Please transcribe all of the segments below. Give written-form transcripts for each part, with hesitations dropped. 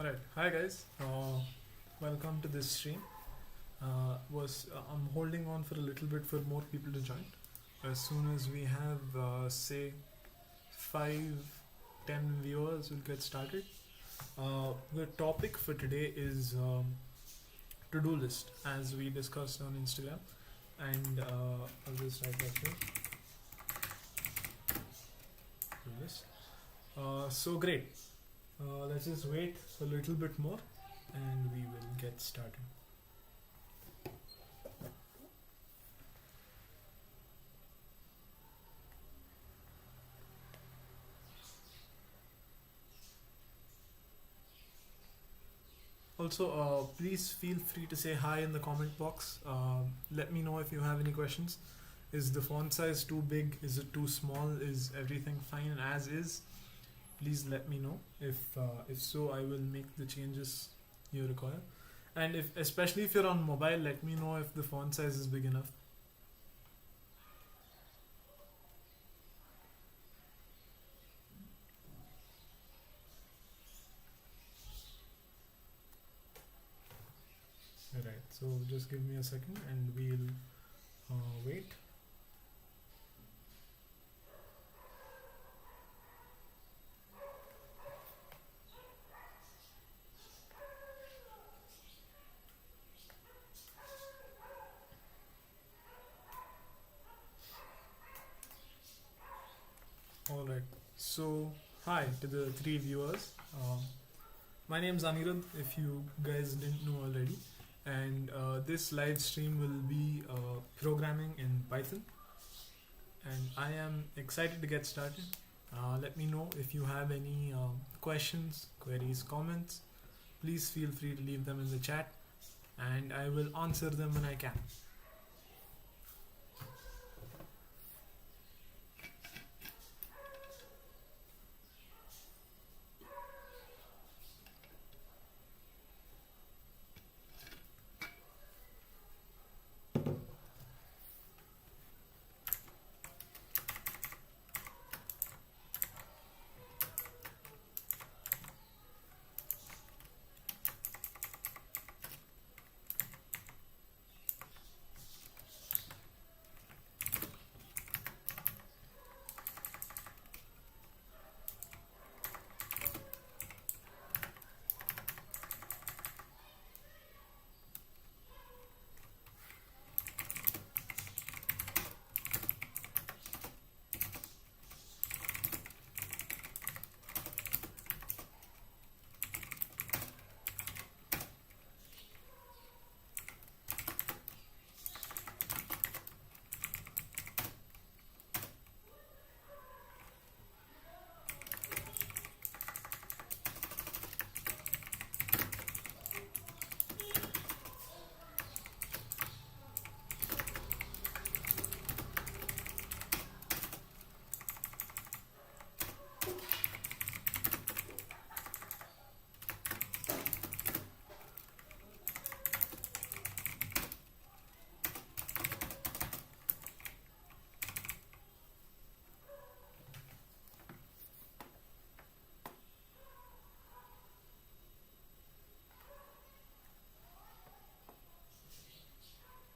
Alright, hi guys. Welcome to this stream. I'm holding on for a little bit for more people to join. As soon as we have, say, 5, 10 viewers, we'll get started. The topic for today is to-do list, as we discussed on Instagram, and I'll just write that here. Do this. So great. Let's just wait a little bit more and we will get started. Also, please feel free to say hi in the comment box. Let me know if you have any questions. Is the font size too big? Is it too small? Is everything fine as is? Please let me know. If so, I will make the changes you require. And especially if you're on mobile, let me know if the font size is big enough. Alright, so just give me a second and we'll wait. Alright, so hi to the 3 viewers. My name is Anirudh, if you guys didn't know already, and this live stream will be programming in Python, and I am excited to get started. Let me know if you have any questions, queries, comments. Please feel free to leave them in the chat, and I will answer them when I can.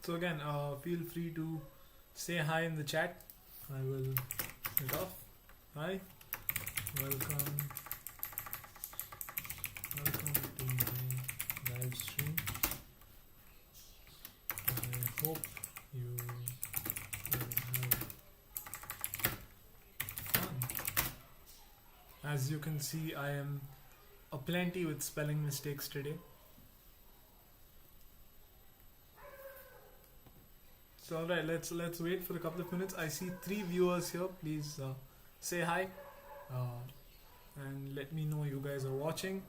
So again, feel free to say hi in the chat. I will it off. Hi, welcome to my live stream. I hope you will have fun. As you can see, I am aplenty with spelling mistakes today. So alright, let's wait for a couple of minutes. I see 3 viewers here. Please say hi and let me know you guys are watching.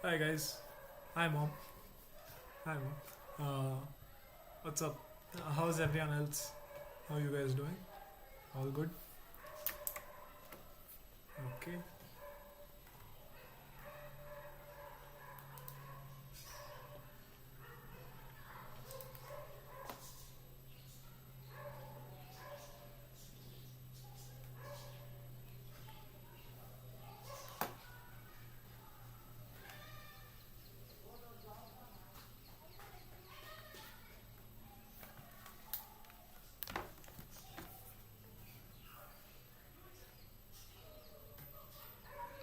Hi guys. Hi mom. Hi mom. What's up? How's everyone else? How you guys doing? All good? Okay.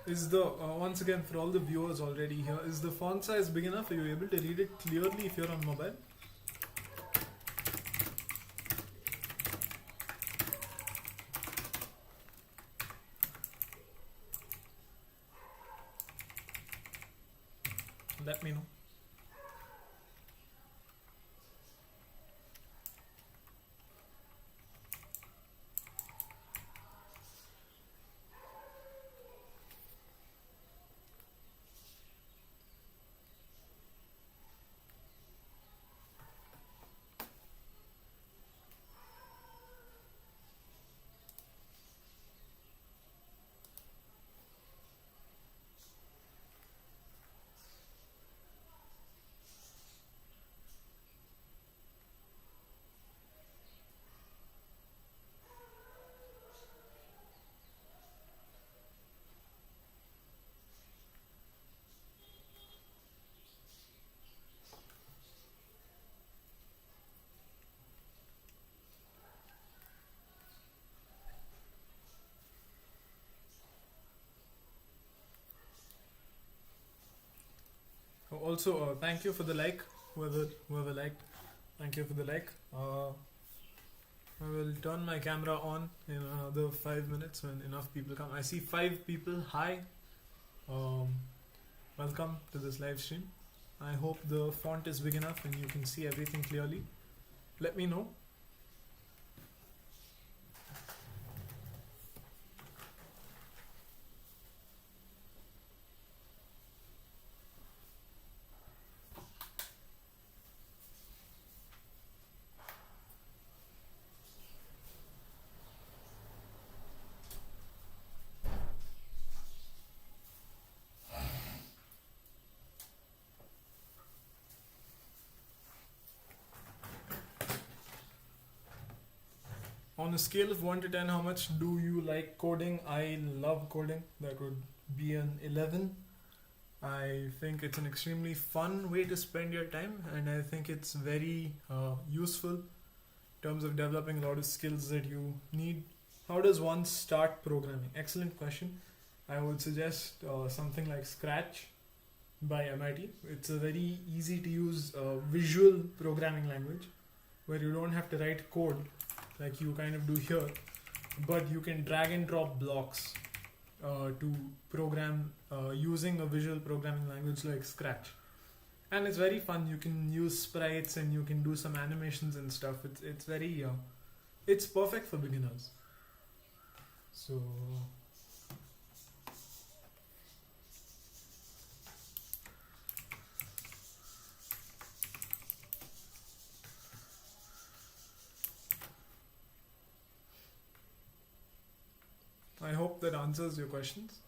Is the once again for all the viewers already here, is the font size big enough? Are you able to read it clearly if you're on mobile? Let me know. Also, thank you for the like, whoever liked. Thank you for the like. I will turn my camera on in another 5 minutes when enough people come. I see 5 people. Hi, welcome to this live stream. I hope the font is big enough and you can see everything clearly. Let me know. On a scale of 1 to 10, how much do you like coding? I love coding. That would be an 11. I think it's an extremely fun way to spend your time, and I think it's very useful in terms of developing a lot of skills that you need. How does one start programming? Excellent question. I would suggest something like Scratch by MIT. It's a very easy to use visual programming language where you don't have to write code like you kind of do here, but you can drag and drop blocks to program using a visual programming language like Scratch. And it's very fun. You can use sprites and you can do some animations and stuff. It's very it's perfect for beginners. So I hope that answers your questions.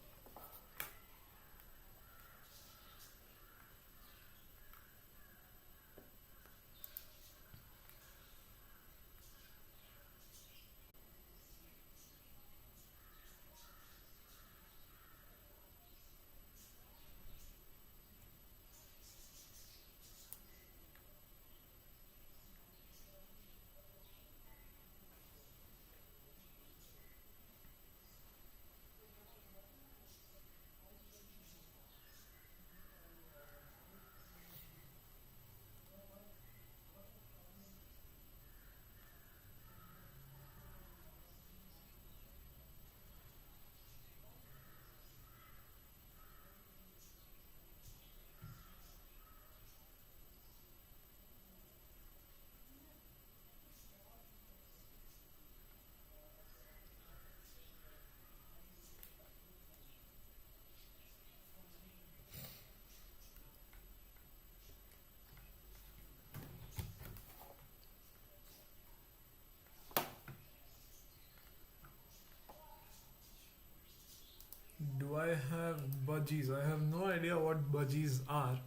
Do I have budgies? I have no idea what budgies are.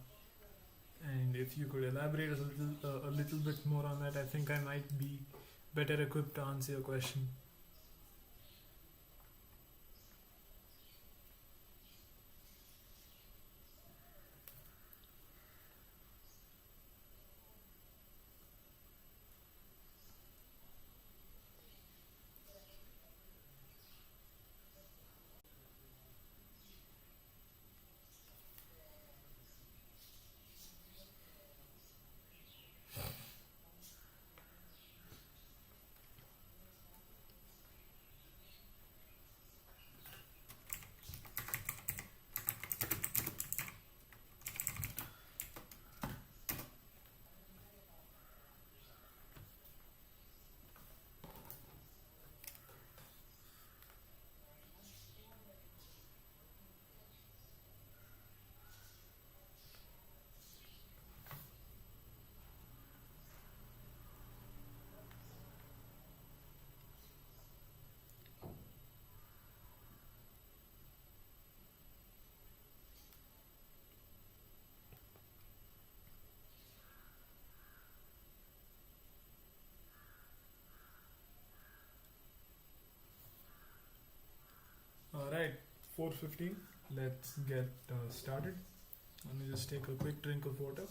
And if you could elaborate a little bit more on that, I think I might be better equipped to answer your question. 4:15. Let's get started. Let me just take a quick drink of water.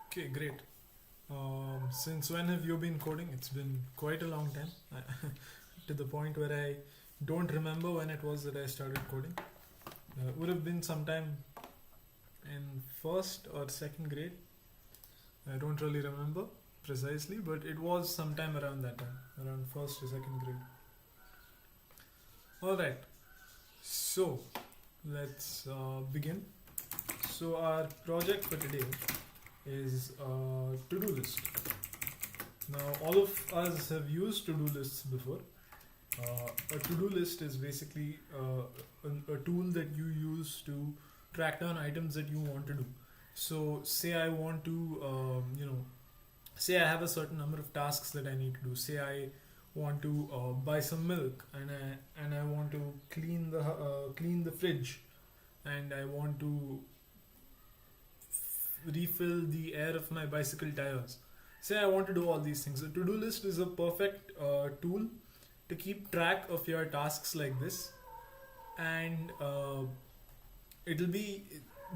Okay, great. Since when have you been coding? It's been quite a long time, to the point where I don't remember when it was that I started coding. Would have been sometime in first or second grade. I don't really remember precisely, but it was sometime around that time, around first or second grade. Alright, so let's begin. So our project for today is to-do list. Now all of us have used to-do lists before. A to-do list is basically a tool that you use to track down items that you want to do. So say I want to, say I have a certain number of tasks that I need to do. Say I want to buy some milk and I want to clean the fridge, and I want to refill the air of my bicycle tires. Say I want to do all these things. A to-do list is a perfect tool to keep track of your tasks like this, and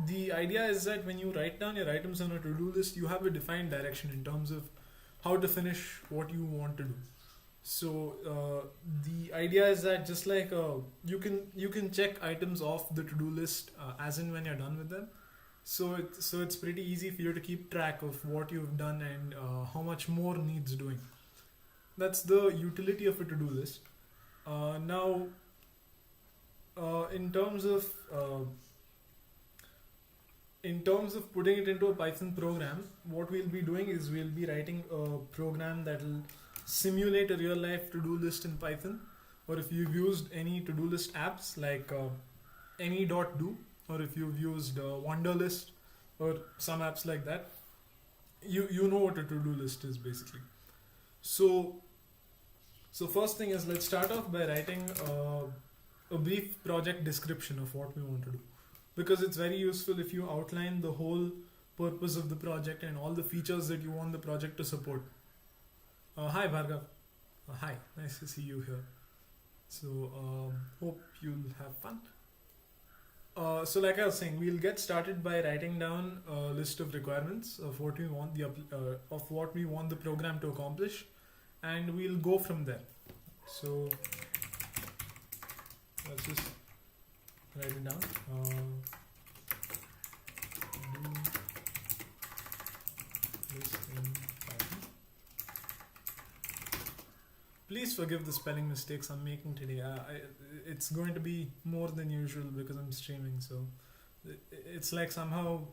the idea is that when you write down your items on a to-do list, you have a defined direction in terms of how to finish what you want to do. So the idea is that just like you can check items off the to-do list as and when you're done with them. So it's pretty easy for you to keep track of what you've done and how much more needs doing. That's the utility of a to-do list. Now, in terms of putting it into a Python program, what we'll be doing is we'll be writing a program that will simulate a real-life to-do list in Python. Or if you've used any to-do list apps like any.do, or if you've used Wunderlist or some apps like that, you know what a to-do list is basically. So first thing is, let's start off by writing a brief project description of what we want to do, because it's very useful if you outline the whole purpose of the project and all the features that you want the project to support. Hi Bhargav. Hi, nice to see you here. So hope you'll have fun. So like I was saying, we'll get started by writing down a list of requirements of what we want the program to accomplish, and we'll go from there. So let's just write it down. Do list in Python. Please forgive the spelling mistakes I'm making today. It's going to be more than usual because I'm streaming, so it's like somehow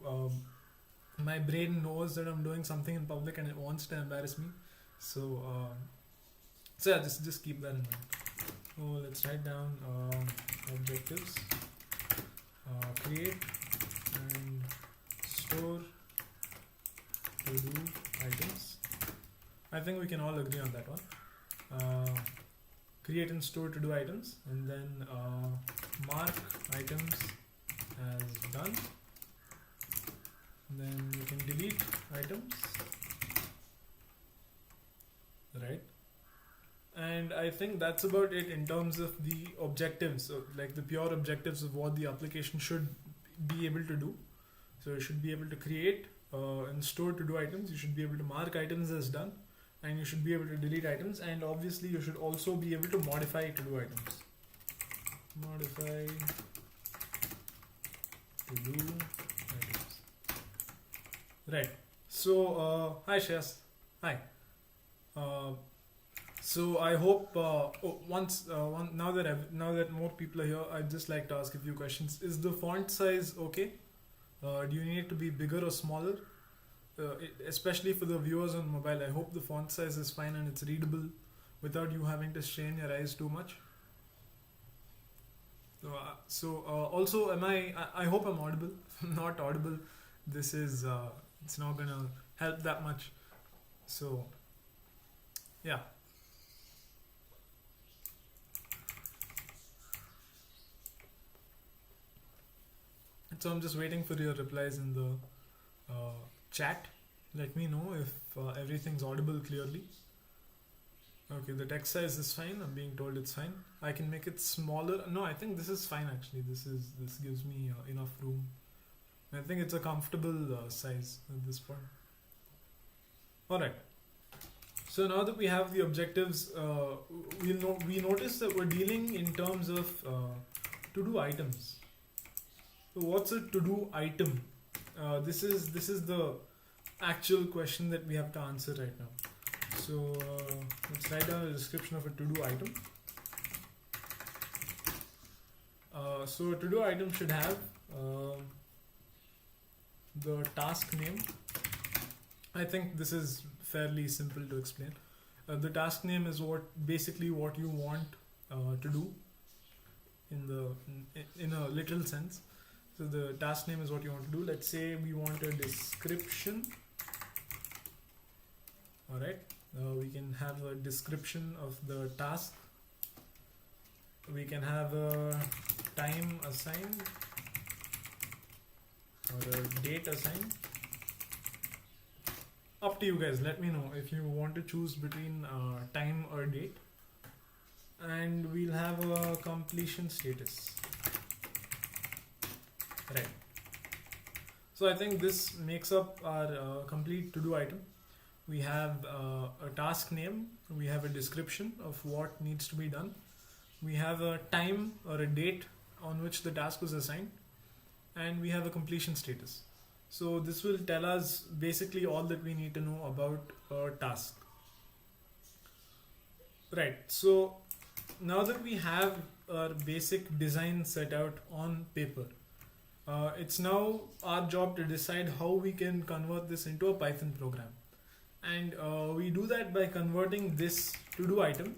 my brain knows that I'm doing something in public and it wants to embarrass me. So yeah, just keep that in mind. So let's write down objectives, create and store to do items. I think we can all agree on that one. Create and store to do items, and then mark items as done. And then you can delete items, right? And I think that's about it in terms of the objectives, like the pure objectives of what the application should be able to do. So you should be able to create and store to do items. You should be able to mark items as done, and you should be able to delete items, and obviously you should also be able to modify to do items. Modify to do items. Right. So hi Shreyas. Hi. So I hope now that more people are here, I'd just like to ask a few questions. Is the font size okay? Do you need it to be bigger or smaller? Especially for the viewers on mobile, I hope the font size is fine and it's readable without you having to strain your eyes too much. Also, I hope I'm audible. If I'm not audible, this is it's not gonna help that much. So yeah. So I'm just waiting for your replies in the chat. let me know if everything's audible clearly. Okay, the text size is fine. I'm being told it's fine. I can make it smaller. No, I think this is fine actually. This gives me enough room. I think it's a comfortable size at this point. Alright. So now that we have the objectives, we notice that we're dealing in terms of to-do items. So what's a to-do item? This is the actual question that we have to answer right now. So let's write down a description of a to-do item. So a to-do item should have the task name. I think this is fairly simple to explain. The task name is basically what you want to do in a literal sense. So the task name is what you want to do. Let's say we want a description. Alright, we can have a description of the task. We can have a time assigned or a date assigned. Up to you guys, let me know if you want to choose between time or date. And we'll have a completion status. Right. So I think this makes up our complete to-do item. We have a task name, we have a description of what needs to be done. We have a time or a date on which the task was assigned, and we have a completion status. So this will tell us basically all that we need to know about a task. Right, so now that we have our basic design set out on paper, it's now our job to decide how we can convert this into a Python program. And we do that by converting this to-do item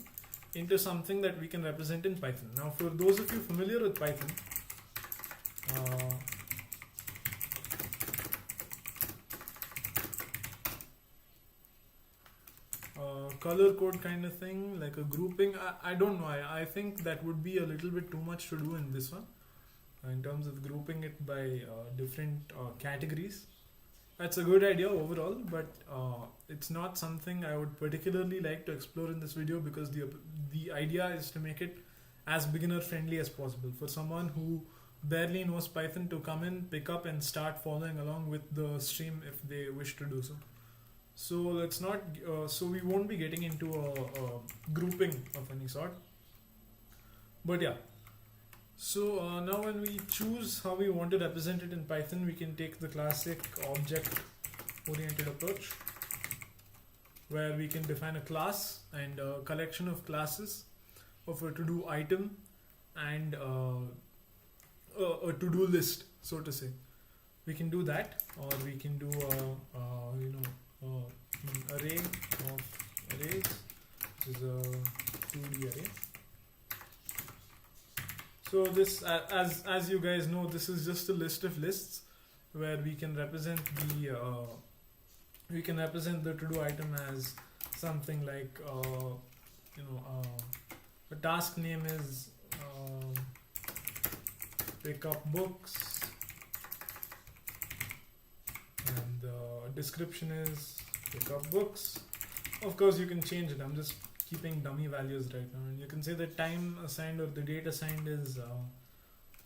into something that we can represent in Python. Now for those of you familiar with Python, color code kind of thing, like a grouping, I don't know, I think that would be a little bit too much to do in this one, in terms of grouping it by different categories. That's a good idea overall, but it's not something I would particularly like to explore in this video, because the idea is to make it as beginner friendly as possible for someone who barely knows Python to come in, pick up and start following along with the stream if they wish to do so. So let's not. So we won't be getting into a grouping of any sort. But yeah. So now when we choose how we want to represent it in Python, we can take the classic object-oriented approach, where we can define a class and a collection of classes of a to-do item and a to-do list, so to say. We can do that, or we can do an array of arrays, which is a 2D array. So this, as you guys know, this is just a list of lists where we can represent the to-do item as something like the task name is pick up books, and the description is pick up books. Of course you can change it, I'm just keeping dummy values right now, and you can say the time assigned or the date assigned is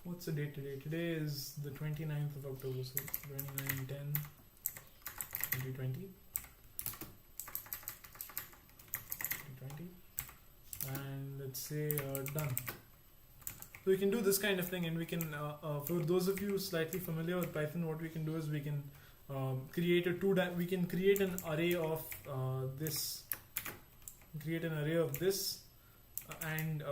what's the date today? Today is the 29th of October, so 29/10/2020, and let's say done. So we can do this kind of thing, and we can for those of you slightly familiar with Python, what we can do is we can create an array of this. Create an array of this, and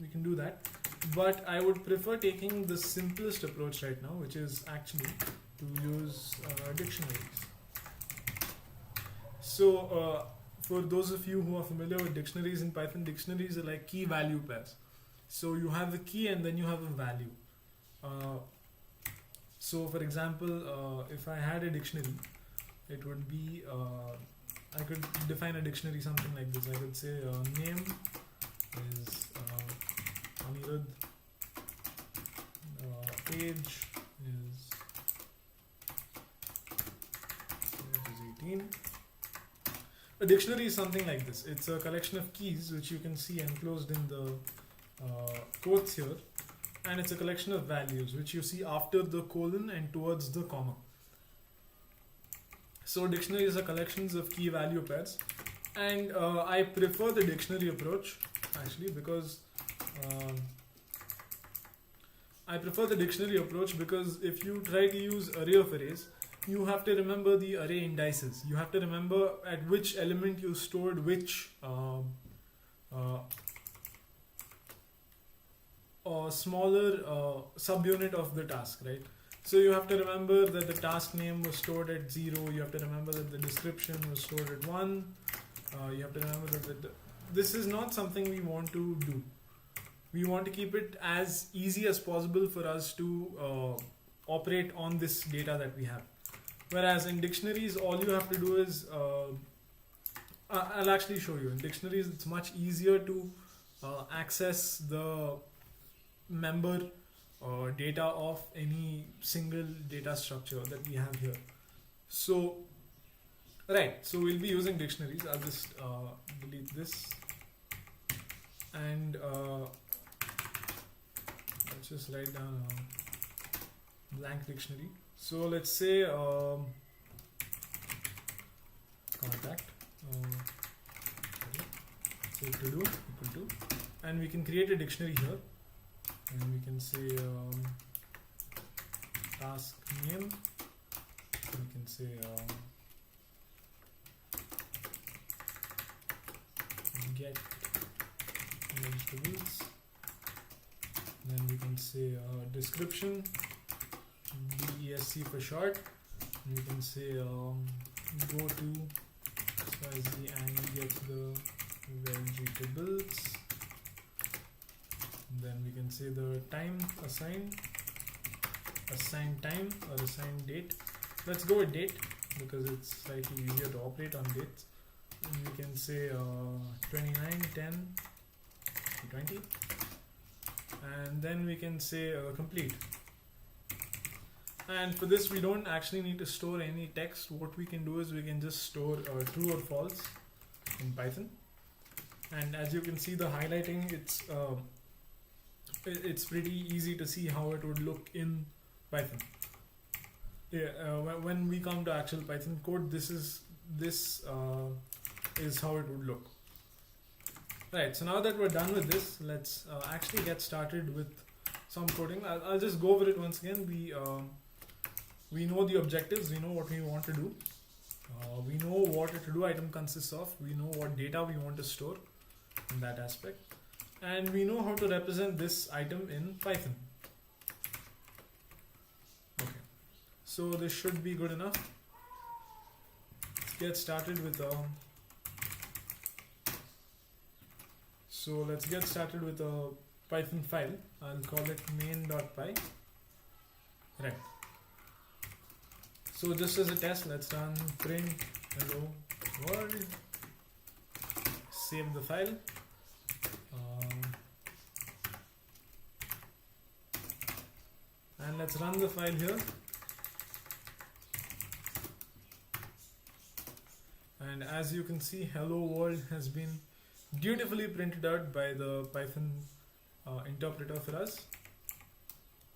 we can do that. But I would prefer taking the simplest approach right now, which is actually to use dictionaries. So for those of you who are familiar with dictionaries in Python, dictionaries are like key value pairs. So you have a key and then you have a value. So for example, if I had a dictionary, it would be I could define a dictionary something like this. I could say name is Anirudh, age is 18, A dictionary is something like this. It's a collection of keys which you can see enclosed in the quotes here, and it's a collection of values which you see after the colon and towards the comma. So dictionaries are collections of key value pairs, and I prefer the dictionary approach actually because if you try to use array of arrays, you have to remember the array indices. You have to remember at which element you stored which smaller subunit of the task, right? So you have to remember that the task name was stored at 0. You have to remember that the description was stored at 1. You have to remember that this is not something we want to do. We want to keep it as easy as possible for us to operate on this data that we have. Whereas in dictionaries, all you have to do is, I'll actually show you. In dictionaries, it's much easier to access the member data of any single data structure that we have here. So, right, so we'll be using dictionaries. I'll just delete this, and let's just write down a blank dictionary. So let's say contact, say to do equal to, and we can create a dictionary here. And we can say task name. We can say get vegetables. Then we can say description, DESC for short. And we can say go to XYZ and get the vegetables. Then we can say the time assigned time or assigned date. Let's go with date because it's slightly easier to operate on dates. And we can say 29, 10, 20. And then we can say complete. And for this, we don't actually need to store any text. What we can do is we can just store true or false in Python. And as you can see, the highlighting, it's pretty easy to see how it would look in Python. Yeah, when we come to actual Python code, this is how it would look. Right, so now that we're done with this, let's actually get started with some coding. I'll just go over it once again. We know the objectives, we know what we want to do, we know what a to-do item consists of, we know what data we want to store in that aspect, and we know how to represent this item in Python. Okay, so this should be good enough. Let's get started with a Python file. I'll call it main.py. Right. So just as a test, let's run print hello world, save the file, and let's run the file here. And as you can see, hello world has been dutifully printed out by the Python interpreter for us.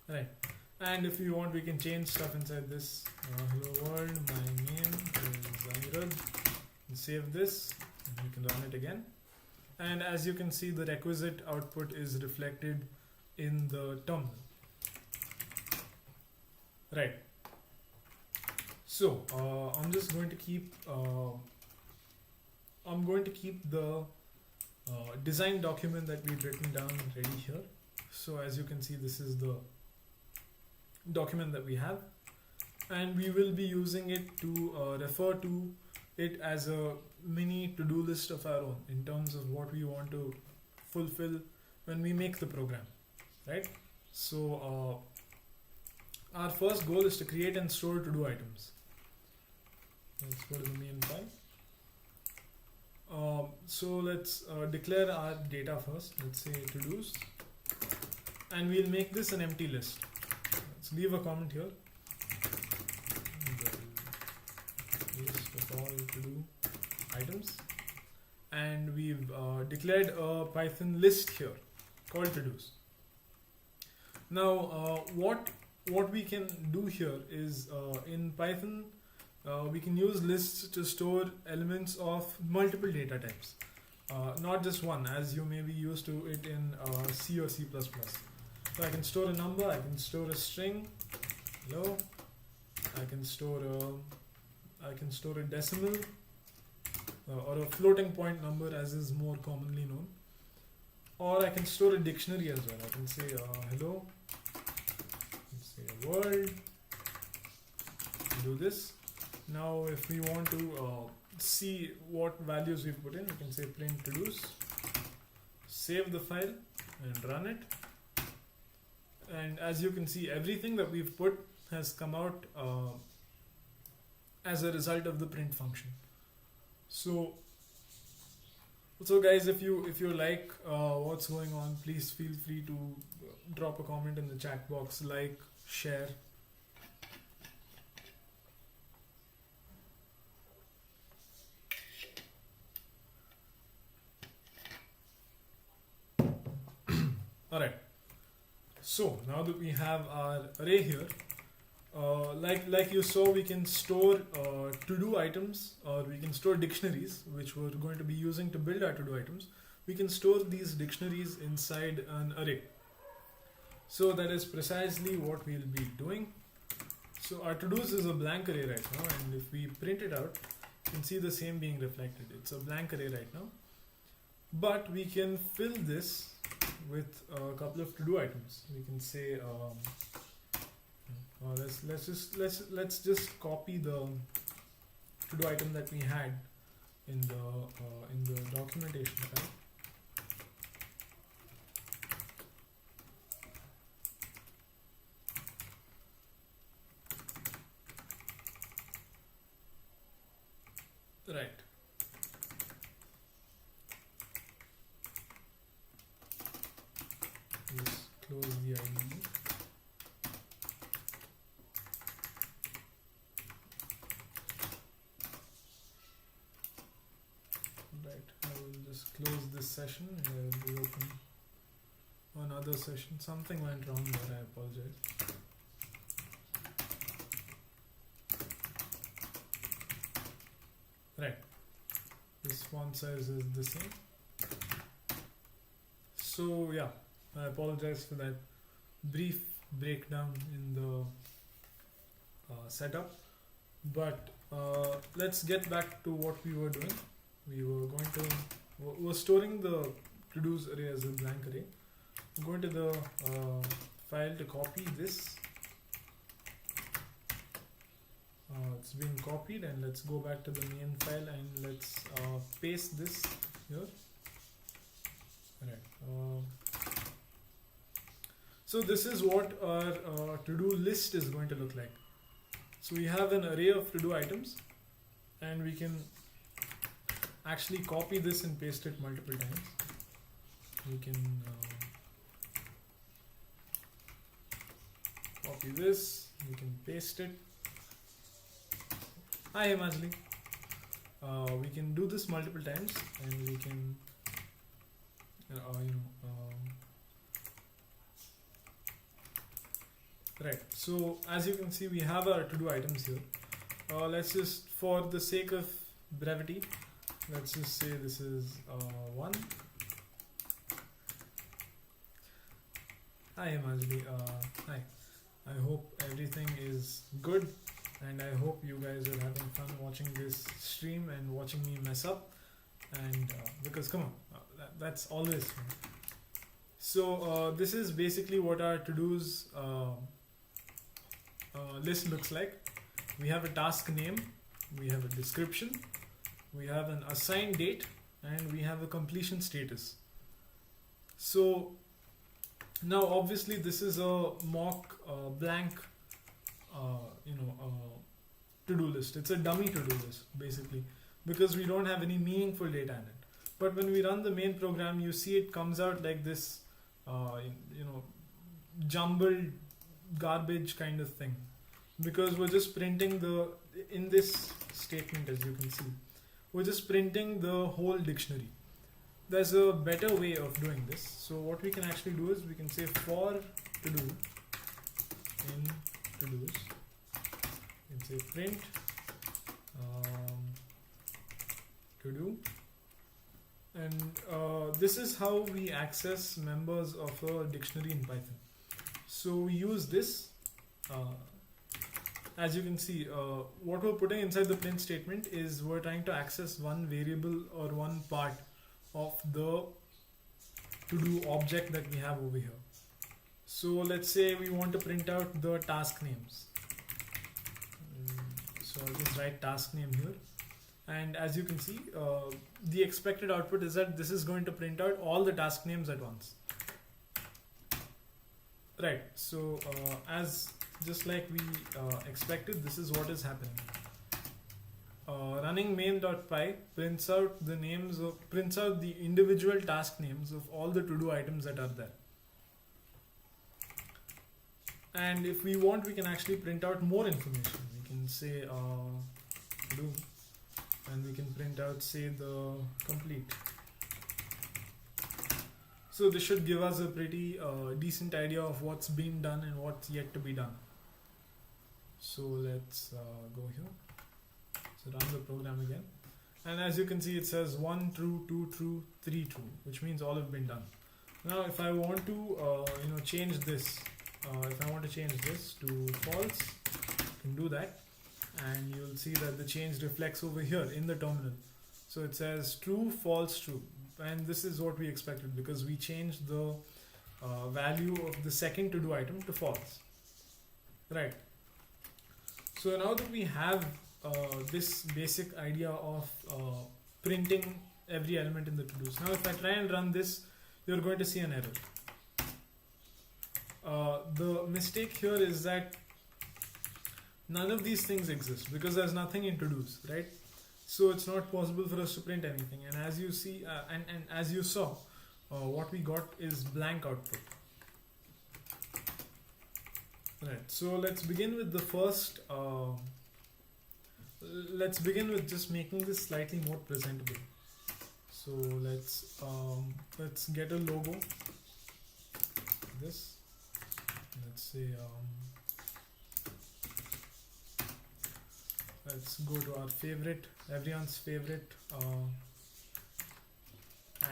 Right. And if you want, we can change stuff inside this. Hello world, my name is Anirudh. Save this, and we can run it again. And as you can see, the requisite output is reflected in the terminal. Right. So I'm just going to keep the design document that we've written down ready here. So as you can see, this is the document that we have, and we will be using it to refer to it as a mini to-do list of our own in terms of what we want to fulfill when we make the program, right? So our first goal is to create and store to-do items. Let's go to the main file. So let's declare our data first. Let's say to-dos, and we'll make this an empty list. Let's leave a comment here. The list of all to-do items, and we've declared a Python list here called to-dos. Now, what we can do here is in Python we can use lists to store elements of multiple data types, not just one, as you may be used to it in C or C++. So I can store a number, I can store a string, hello, I can store a decimal or a floating point number, as is more commonly known, or I can store a dictionary as well. I can say hello, say a world, do this. Now if we want to see what values we put in, we can say print to-dos, save the file and run it, and as you can see, everything that we've put has come out as a result of the print function. So guys, if you like what's going on, please feel free to drop a comment in the chat box, like, share. Alright, so now that we have our array here, like you saw, we can store to-do items, or we can store dictionaries, which we're going to be using to build our to-do items. We can store these dictionaries inside an array. So that is precisely what we'll be doing. So our to-dos is a blank array right now, and if we print it out, you can see the same being reflected. It's a blank array right now, but we can fill this with a couple of to-do items. We can say let's just copy the to-do item that we had in the documentation file. Right. Just close the IDE. Right. I will just close this session and I will reopen another session. Something went wrong there. I apologize. Right. This font size is the same. So yeah, I apologize for that brief breakdown in the setup, but let's get back to what we were doing. We're storing the to-dos array as a blank array. I'm going to the file to copy this. It's being copied, and let's go back to the main file and let's paste this here. Alright. So this is what our to-do list is going to look like. So we have an array of to-do items, and we can actually copy this and paste it multiple times. We can copy this, we can paste it. Hi Himanjali. We can do this multiple times, and we can right. So as you can see, we have our to-do items here. Let's just, for the sake of brevity, let's just say this is 1. Hi Himanjali. Hi. I hope everything is good, and I hope you guys are having fun watching this stream and watching me mess up. And because come on, that's always fun. So this is basically what our to-dos list looks like. We have a task name, we have a description, we have an assigned date, and we have a completion status. So now obviously this is a mock blank to-do list. It's a dummy to-do list basically, because we don't have any meaningful data in it. But when we run the main program, you see it comes out like this jumbled garbage kind of thing, because we're just printing in this statement, as you can see, we're just printing the whole dictionary. There's a better way of doing this. So what we can actually do is we can say for to do in to-dos, you can say print to do, and this is how we access members of a dictionary in Python. So we use this. As you can see, what we're putting inside the print statement is we're trying to access one variable or one part of the to-do object that we have over here. So let's say we want to print out the task names. So I'll just write task name here. And as you can see, the expected output is that this is going to print out all the task names at once. Right, so as just like we expected, this is what is happening. Running main.py prints out the individual task names of all the to-do items that are there. And if we want, we can actually print out more information. We can say do, and we can print out, say, the complete. So this should give us a pretty decent idea of what's been done and what's yet to be done. So let's go here. So run the program again. And as you can see, it says 1 true, 2 true, 3 true, which means all have been done. Now if I want to change this, if I want to change this to false, I can do that. And you'll see that the change reflects over here in the terminal. So it says true, false, true. And this is what we expected because we changed the value of the second to do item to false. Right. So now that we have this basic idea of printing every element in the to-dos. Now if I try and run this, you're going to see an error. The mistake here is that none of these things exist because there's nothing in to-dos, right? So it's not possible for us to print anything. And as you see, and as you saw, what we got is blank output. Right. So let's begin with the first. Let's begin with just making this slightly more presentable. So let's get a logo. This. Let's say. Let's go to our favorite, everyone's favorite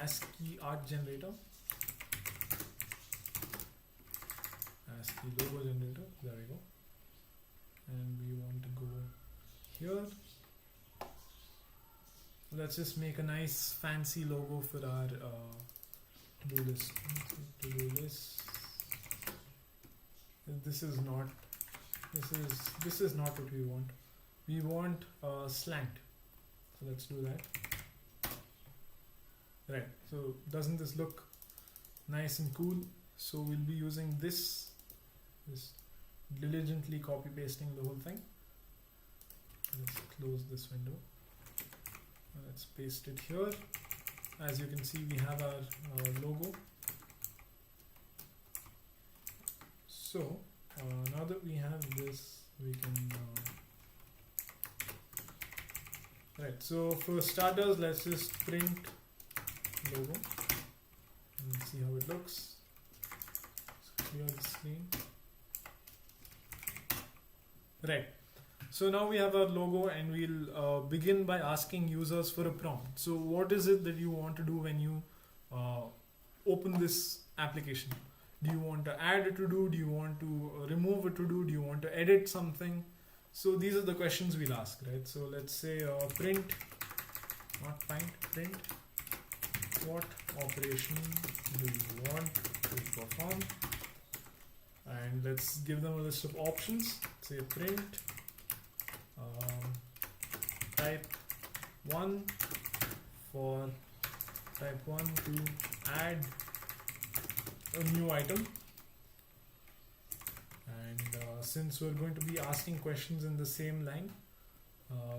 ASCII art generator. ASCII logo generator, there we go. And we want to go here. Let's just make a nice fancy logo for our to-do list. To-do list. This is not what we want. We want slant. So let's do that. Right. So doesn't this look nice and cool? So we'll be using this diligently copy pasting the whole thing. Let's close this window. Let's paste it here. As you can see, we have our logo. So now that we have this, we can right, so for starters, let's just print logo and see how it looks. Let's clear the screen. Right, so now we have our logo and we'll begin by asking users for a prompt. So what is it that you want to do when you open this application? Do you want to add a to-do? Do you want to remove a to-do? Do you want to edit something? So these are the questions we'll ask, right? So let's say print, not find, print, what operation do you want to perform? And let's give them a list of options. Say print, type 1 for type 1 to add a new item. And since we're going to be asking questions in the same line,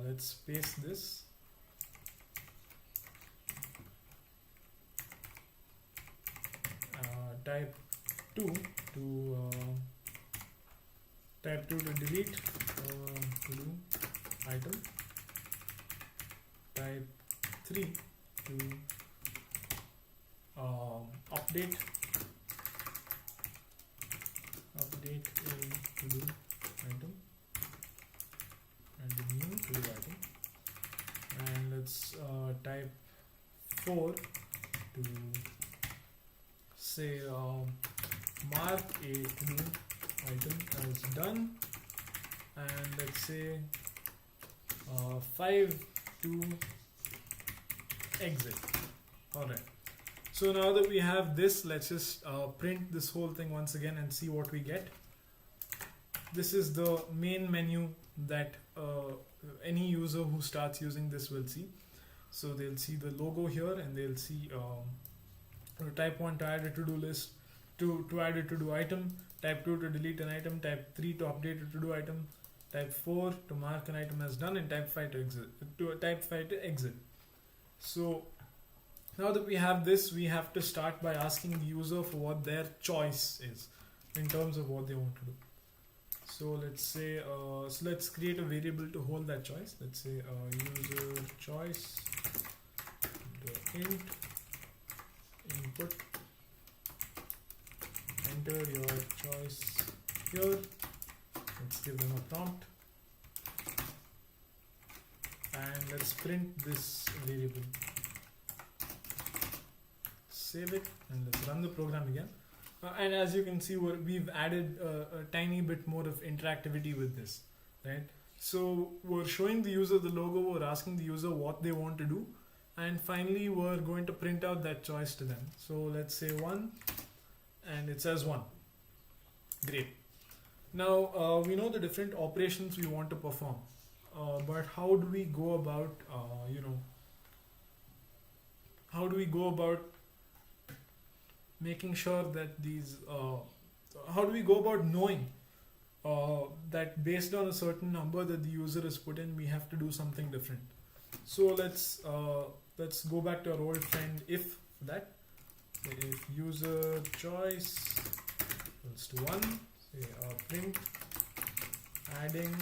let's paste this. Type 2 to delete to do item. type 3 to update a to-do item and a new to-do item, and let's type 4 to say mark a to-do item as done, and let's say 5 to exit. Alright, so now that we have this, let's just print this whole thing once again and see what we get. This is the main menu that any user who starts using this will see. So they'll see the logo here, and they'll see type 1 to add a to-do list, to add a to-do item, type 2 to delete an item, type 3 to update a to-do item, type 4 to mark an item as done, and type 5 to exit. So now that we have this, we have to start by asking the user for what their choice is in terms of what they want to do. So let's say, so let's create a variable to hold that choice. Let's say user choice, the int input, enter your choice here. Let's give them a prompt, and let's print this variable. Save it, and let's run the program again. And as you can see, we've added a tiny bit more of interactivity with this, right? So we're showing the user the logo, we're asking the user what they want to do, and finally we're going to print out that choice to them. So let's say 1, and it says 1. Great. Now we know the different operations we want to perform, but how do we go about, how do we go about making sure that these, how do we go about knowing that based on a certain number that the user has put in, we have to do something different? So let's go back to our old friend if that. If user choice equals to 1, say print adding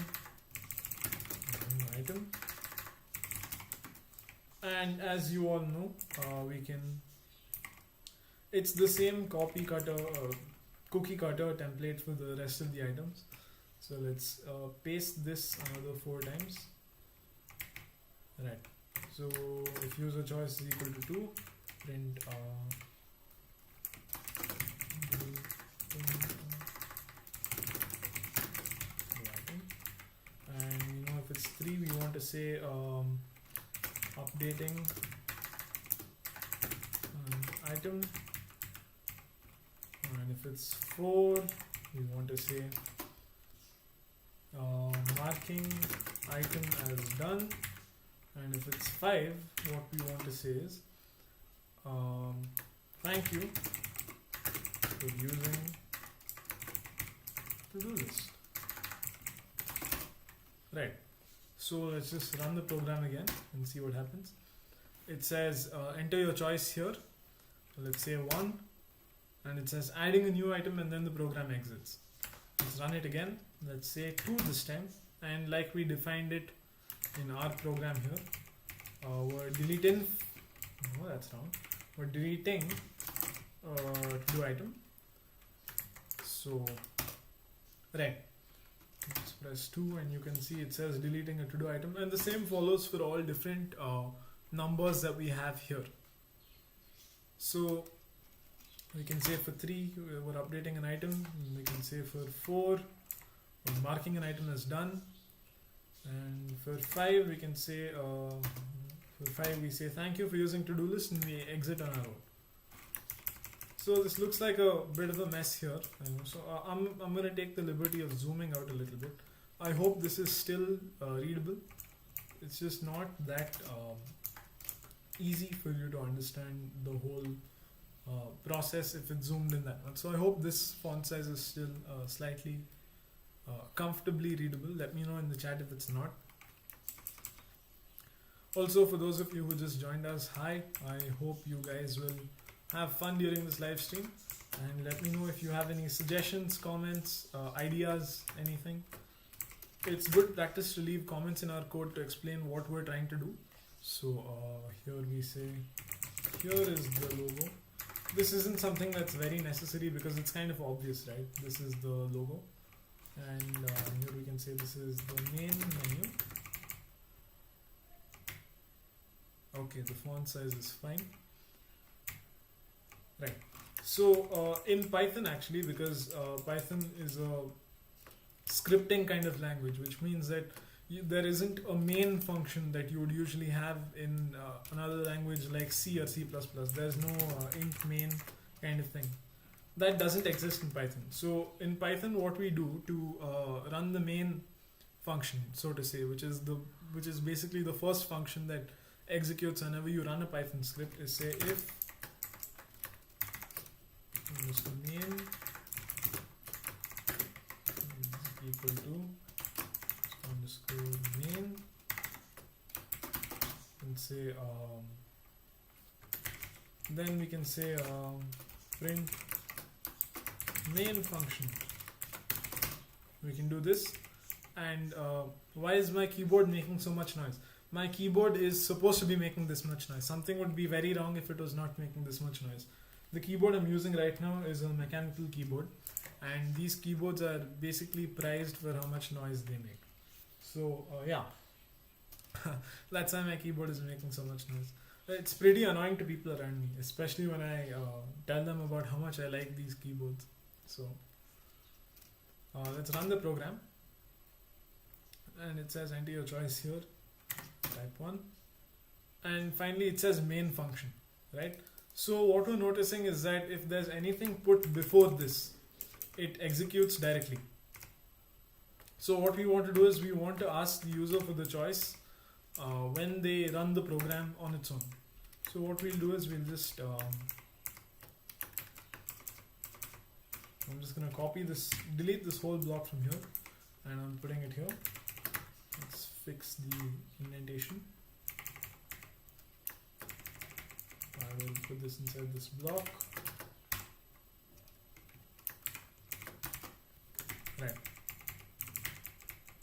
new item, and as you all know, we can. It's the same cookie cutter template for the rest of the items. So let's paste this another 4 times. Right. So if user choice is equal to 2, print and if it's 3, we want to say updating item. And if it's 4, we want to say marking item as done. And if it's 5, what we want to say is thank you for using to-do list. Right. So let's just run the program again and see what happens. It says enter your choice here. Let's say 1. And it says adding a new item, and then the program exits. Let's run it again. Let's say 2 this time, and like we defined it in our program here, we're deleting, no, that's wrong, we're deleting to-do item. So right, let's press 2, and you can see it says deleting a to-do item, and the same follows for all different numbers that we have here. So we can say for 3, we're updating an item. We can say for 4, we're marking an item as done. And for 5, we can say, for 5, we say thank you for using to-do list, and we exit on our own. So this looks like a bit of a mess here. So I'm going to take the liberty of zooming out a little bit. I hope this is still readable. It's just not that easy for you to understand the whole process if it's zoomed in that much. So I hope this font size is still slightly comfortably readable. Let me know in the chat if it's not. Also, for those of you who just joined us, hi, I hope you guys will have fun during this live stream, and let me know if you have any suggestions, comments, ideas, anything. It's good practice to leave comments in our code to explain what we're trying to do. So here we say, here is the logo. This isn't something that's very necessary because it's kind of obvious, right? This is the logo. And here we can say this is the main menu. Okay, the font size is fine. Right. So in Python actually, because Python is a scripting kind of language, which means that there isn't a main function that you would usually have in another language like C or C++. There's no int main kind of thing. That doesn't exist in Python. So in Python, what we do to run the main function, so to say, which is basically the first function that executes whenever you run a Python script, is say if main is equal to underscore main, and say then we can say print main function. We can do this. And why is my keyboard making so much noise? My keyboard is supposed to be making this much noise. Something would be very wrong if it was not making this much noise. The keyboard I'm using right now is a mechanical keyboard, and these keyboards are basically priced for how much noise they make. So yeah, that's why my keyboard is making so much noise. It's pretty annoying to people around me, especially when I tell them about how much I like these keyboards. So let's run the program, and it says enter your choice here, type 1, and finally it says main function, right? So what we're noticing is that if there's anything put before this, it executes directly. So what we want to do is we want to ask the user for the choice when they run the program on its own. So what we'll do is we'll just I'm just going to copy this, delete this whole block from here, and I'm putting it here. Let's fix the indentation. I will put this inside this block. Right.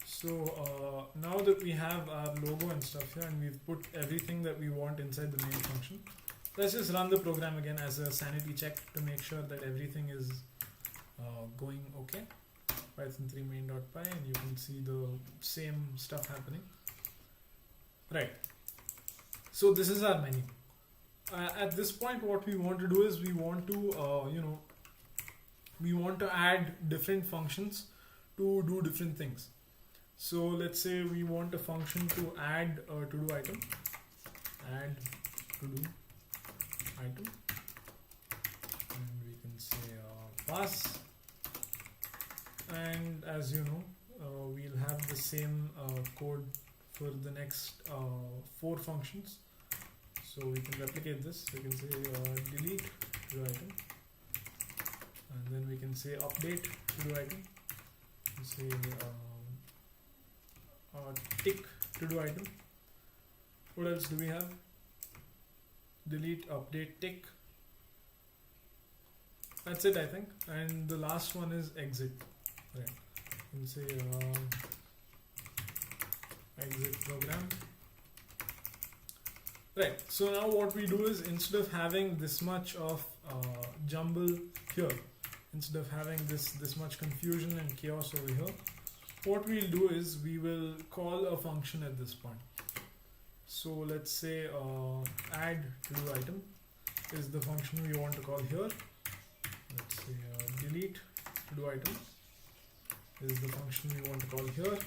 So now that we have our logo and stuff here, and we've put everything that we want inside the main function, let's just run the program again as a sanity check to make sure that everything is going okay. Python 3 main.py, and you can see the same stuff happening. Right. So this is our menu. At this point, what we want to do is we want to we want to add different functions to do different things. So let's say we want a function to add a to-do item. Add to-do item, and we can say pass. And as you know, we'll have the same code for the next 4 functions. So we can replicate this. We can say delete to-do item, and then we can say update to-do item. We say tick to-do item. What else do we have? Delete, update, tick. That's it, I think. And the last one is exit. Right. You can say exit program. Right. So now what we do is, instead of having this much of jumble here, instead of having this much confusion and chaos over here, what we'll do is we will call a function at this point. So let's say add to-do item is the function we want to call here. Let's say delete to-do item is the function we want to call here.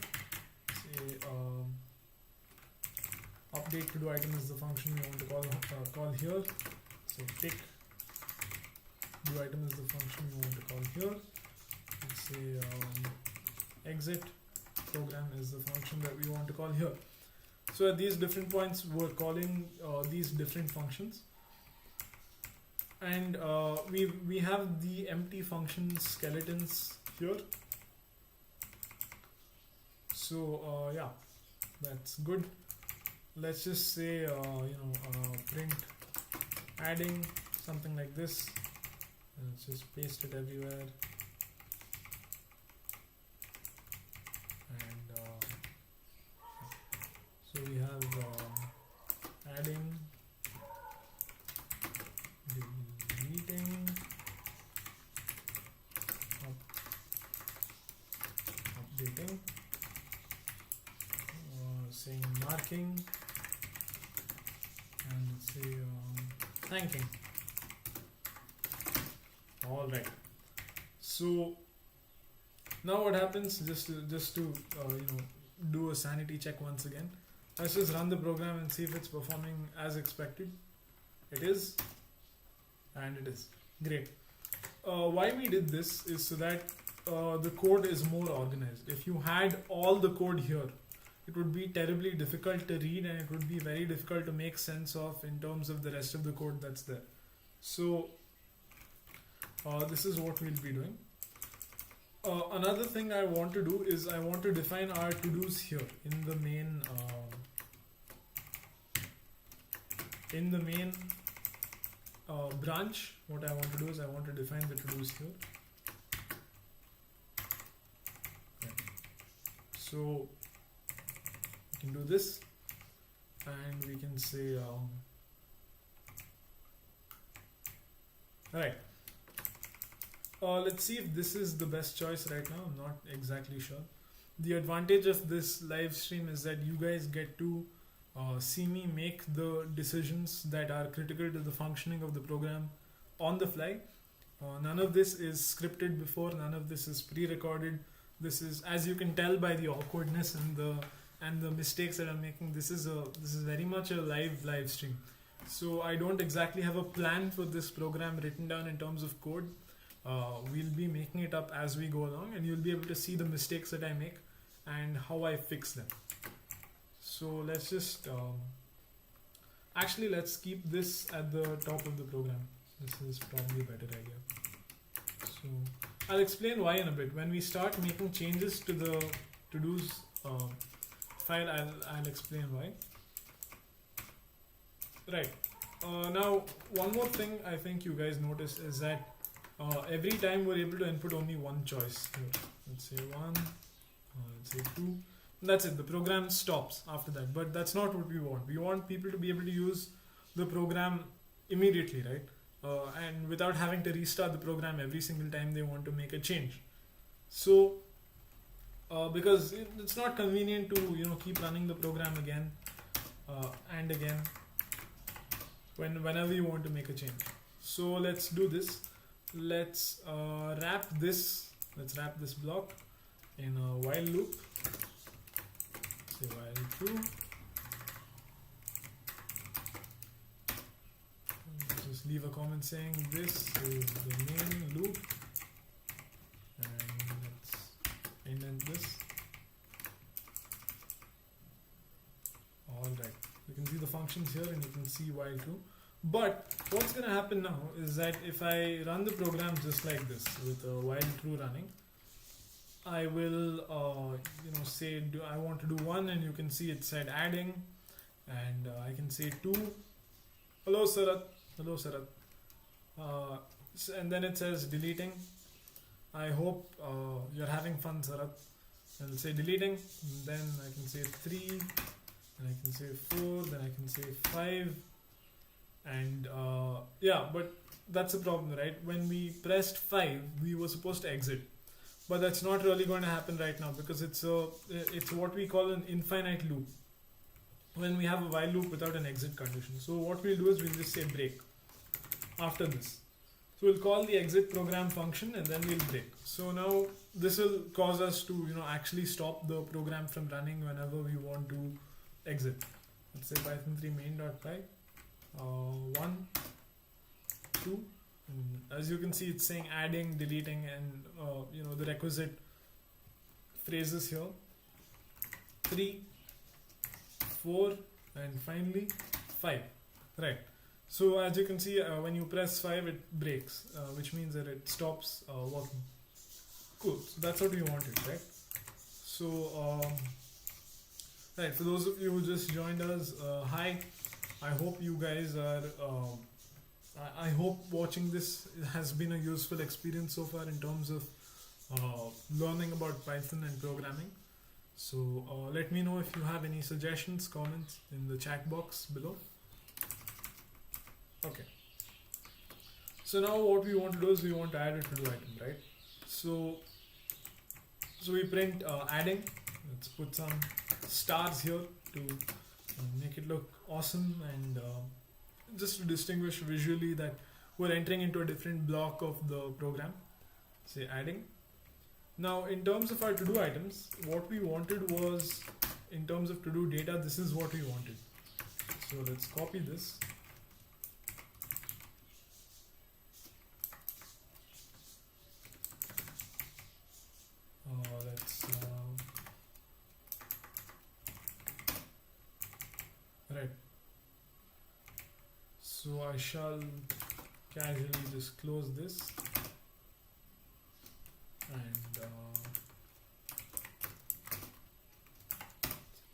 Say update to-do item is the function we want to call here. So tick to-do item is the function we want to call here. Let's say exit program is the function that we want to call here. So at these different points, we're calling these different functions, and we have the empty function skeletons here. So yeah, that's good. Let's just say print adding, something like this. Let's just paste it everywhere. And so we have thanking, and let's say thanking. All right. So now what happens? Just to do a sanity check once again. Let's just run the program and see if it's performing as expected. It is, and it is. Great. Why we did this is so that the code is more organized. If you had all the code here, it would be terribly difficult to read and it would be very difficult to make sense of in terms of the rest of the code that's there. So this is what we'll be doing. Another thing I want to do is I want to define our to-dos here in the main branch. What I want to do is I want to define the to-dos here. Okay. So we can do this, and we can say alright. Let's see if this is the best choice right now. I'm not exactly sure. The advantage of this live stream is that you guys get to see me make the decisions that are critical to the functioning of the program on the fly. None of this is scripted before. None of this is pre-recorded. This is, as you can tell by the awkwardness and the mistakes that I'm making, this is very much a live stream. So I don't exactly have a plan for this program written down in terms of code. We'll be making it up as we go along, and you'll be able to see the mistakes that I make and how I fix them. So let's just actually let's keep this at the top of the program. This is probably a better idea. So I'll explain why in a bit. When we start making changes to the to-dos file, I'll explain why. Right. Now one more thing I think you guys notice is that every time we're able to input only one choice here. Let's say 1, let's say 2. That's it. The program stops after that. But that's not what we want. We want people to be able to use the program immediately, right? And without having to restart the program every single time they want to make a change. So because it's not convenient to keep running the program again and again whenever you want to make a change. So let's do this. Let's wrap this block in a while loop. Say while true. Just leave a comment saying this is the main loop, and let's indent this. Alright, you can see the functions here and you can see while true. But what's going to happen now is that if I run the program just like this with a while true running, I will say I want to do 1, and you can see it said adding, and I can say 2, hello Sarat, and then it says deleting. I hope you're having fun, Sarat. I'll say deleting, and then I can say 3, and I can say 4, then I can say 5. And yeah, but that's the problem, right? When we pressed 5, we were supposed to exit, but that's not really going to happen right now because it's what we call an infinite loop when we have a while loop without an exit condition. So what we'll do is we'll just say break after this. So we'll call the exit program function and then we'll break. So now this will cause us to actually stop the program from running whenever we want to exit. Let's say python 3 main.py 1, 2, and as you can see it's saying adding, deleting, and the requisite phrases here. 3, 4, and finally 5. Right. So as you can see, when you press 5, it breaks, which means that it stops working. Cool. So that's what we wanted, right? So right, for those of you who just joined us, hi. I hope you guys are. I hope watching this has been a useful experience so far in terms of learning about Python and programming. So let me know if you have any suggestions, comments in the chat box below. Okay. So now what we want to do is we want to add a to-do item, right? So we print adding. Let's put some stars here to make it look awesome, and just to distinguish visually that we're entering into a different block of the program. Say adding. Now in terms of our to do items, what we wanted was, in terms of to do data, this is what we wanted. So let's copy this. Let's right. So I shall casually just close this and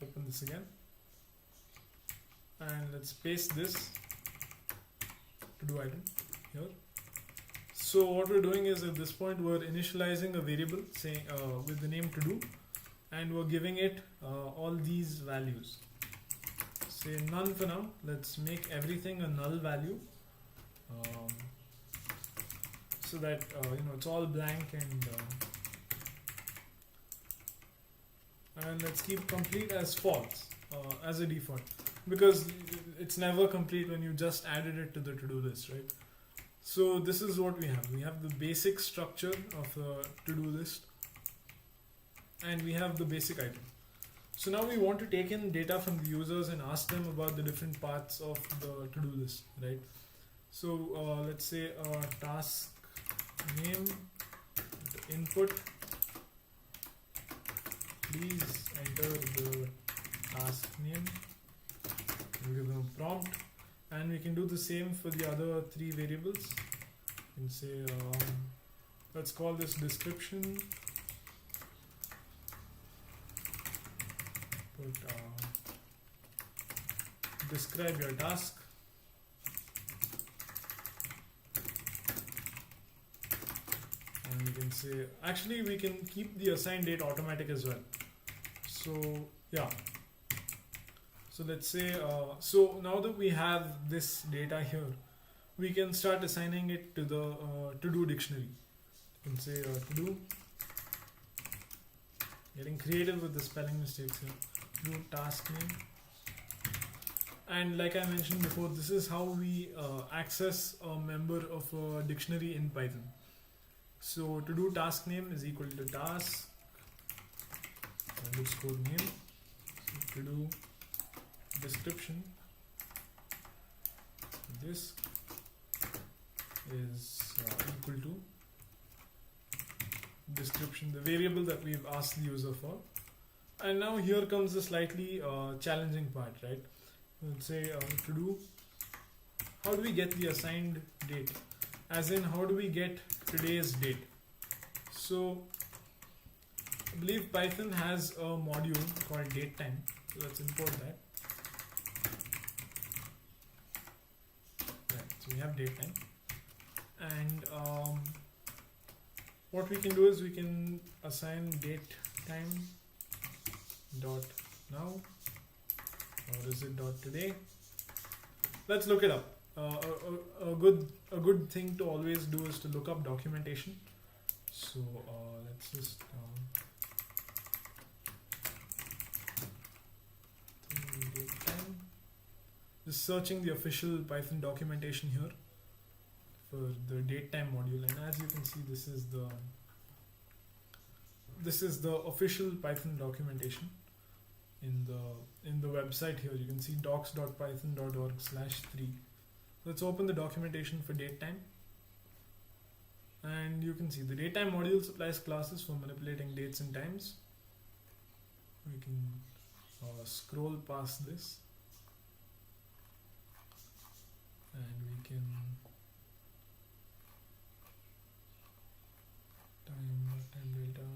open this again, and let's paste this to do item here. So what we're doing is, at this point we're initializing a variable saying with the name to do, and we're giving it all these values. Say none for now. Let's make everything a null value, so that it's all blank, and let's keep complete as false as a default, because it's never complete when you just added it to the to-do list, right? So this is what we have. We have the basic structure of a to-do list, and we have the basic item. So now we want to take in data from the users and ask them about the different parts of the to-do list, right? So let's say task name, input, please enter the task name. We'll give them a prompt, and we can do the same for the other three variables. You can say let's call this description. Put describe your task, and we can say, actually we can keep the assign date automatic as well. So yeah, so let's say so now that we have this data here, we can start assigning it to the to do dictionary. You can say to do, getting creative with the spelling mistakes here, do task name. And like I mentioned before, this is how we access a member of a dictionary in Python. So to do task name is equal to task underscore name. So to do description, this is equal to description, the variable that we've asked the user for. And now here comes the slightly challenging part, right? Let's say to do, how do we get the assigned date? As in, how do we get today's date? So I believe Python has a module called datetime. So let's import that. Right, so we have datetime. And what we can do is we can assign datetime dot now, or is it dot today? Let's look it up. A good thing to always do is to look up documentation. So let's just datetime. Just searching the official Python documentation here for the datetime module, and as you can see, this is the official Python documentation. In the website here, you can see docs.python.org/3. Let's open the documentation for datetime, and you can see the datetime module supplies classes for manipulating dates and times. We can scroll past this, and we can time data.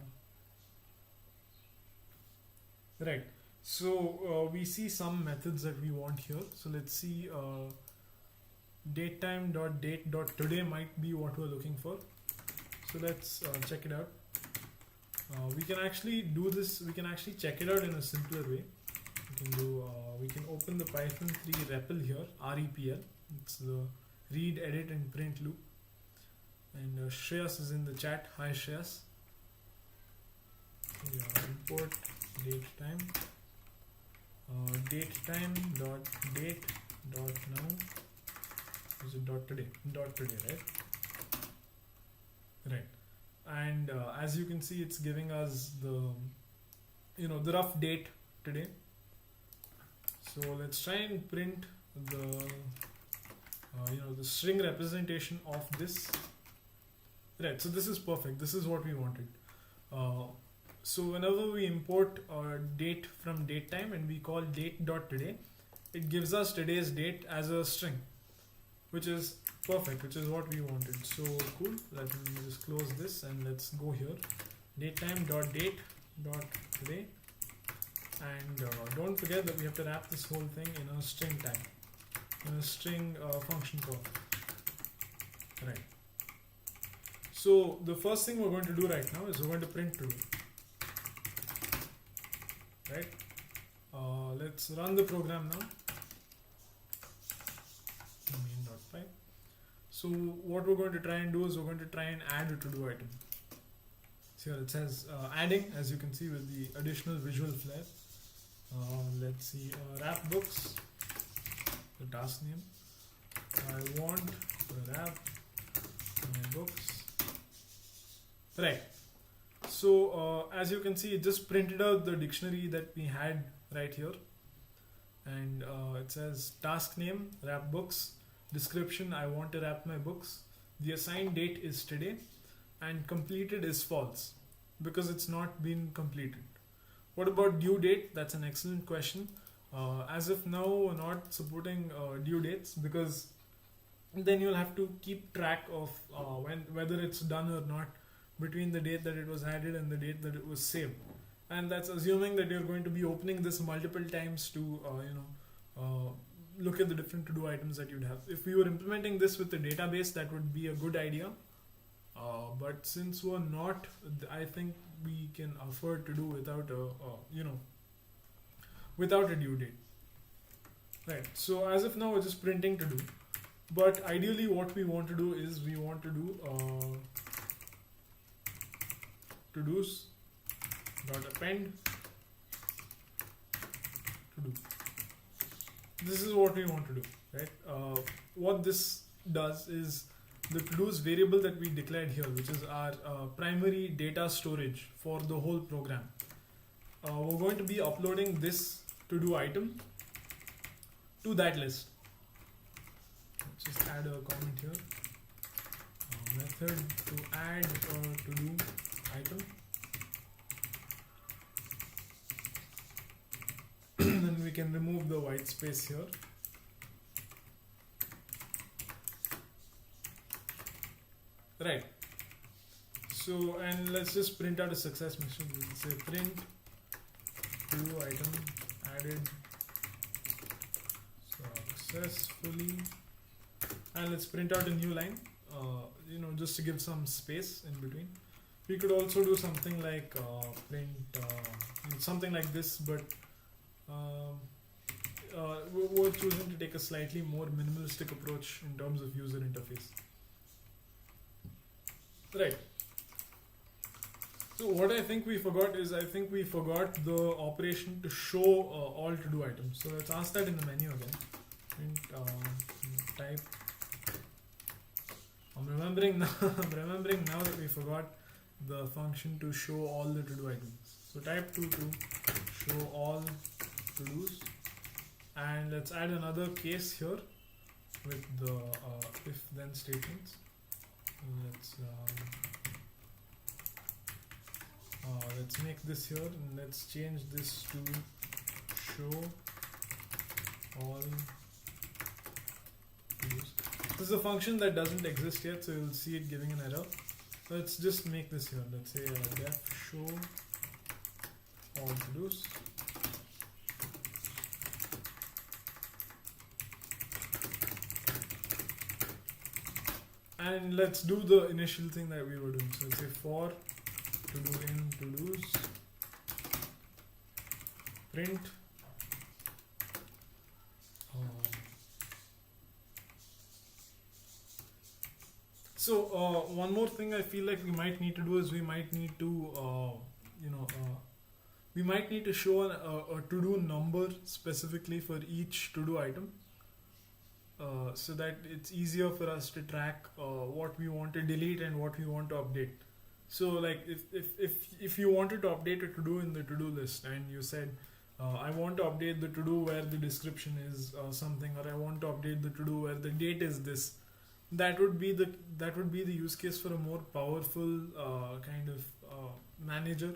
Right. So we see some methods that we want here. So let's see, datetime.date.today might be what we're looking for. So let's check it out. We can actually do this. We can actually check it out in a simpler way. We can open the Python 3 REPL here, REPL. It's the read, edit, and print loop. And Shreyas is in the chat. Hi Shreyas. Import datetime. date time dot date dot now. Is it dot today? Dot today, right? Right. And as you can see, it's giving us the rough date today. So let's try and print the string representation of this. Right, so this is perfect. This is what we wanted. So whenever we import date from datetime and we call date.today, it gives us today's date as a string, which is perfect, which is what we wanted. So cool. Let me just close this and let's go here. Datetime.date.today. And don't forget that we have to wrap this whole thing in a string tag, in a string function call. Right. So the first thing we're going to do right now is we're going to print today. Right. Let's run the program now. Main.py. So what we're going to try and do is we're going to try and add a to-do item. So here it says adding, as you can see, with the additional visual flair. Let's see, wrap books, the task name. I want to wrap my books. Right. So as you can see, it just printed out the dictionary that we had right here. And it says task name, wrap books, description, I want to wrap my books. The assigned date is today and completed is false because it's not been completed. What about due date? That's an excellent question. As of now, we're not supporting due dates because then you'll have to keep track of whether it's done or not between the date that it was added and the date that it was saved. And that's assuming that you're going to be opening this multiple times to look at the different to-do items that you'd have. If we were implementing this with the database, that would be a good idea. But since we're not, I think we can afford to do without without a due date. Right. So as of now, we're just printing to do. But ideally, what we want to do is we want to do to-dos dot append to do. This is what we want to do, right? What this does is the to-dos variable that we declared here, which is our primary data storage for the whole program. We're going to be uploading this to-do item to that list. Let's just add a comment here. Method to add a to-do item. Then we can remove the white space here. Right. So, and let's just print out a success message. We'll say print to item added successfully, and let's print out a new line. Just to give some space in between. We could also do something like print something like this, but we're choosing to take a slightly more minimalistic approach in terms of user interface. Right. So what I think we forgot is the operation to show all to-do items. So let's ask that in the menu again. Print type. I'm remembering now that we forgot the function to show all the to-do items. So type to show all to-dos, and let's add another case here with the if-then statements. Let's make this here and let's change this to show all to-dos. This is a function that doesn't exist yet, so you'll see it giving an error. So let's just make this here. Let's say def show all to-dos. And let's do the initial thing that we were doing. So let's say for to do in to-dos print one more thing I feel like we might need to do is we might need to we might need to show a to-do number specifically for each to-do item, so that it's easier for us to track what we want to delete and what we want to update. So like if you wanted to update a to-do in the to-do list and you said I want to update the to-do where the description is something, or I want to update the to-do where the date is this, that would be the use case for a more powerful kind of manager,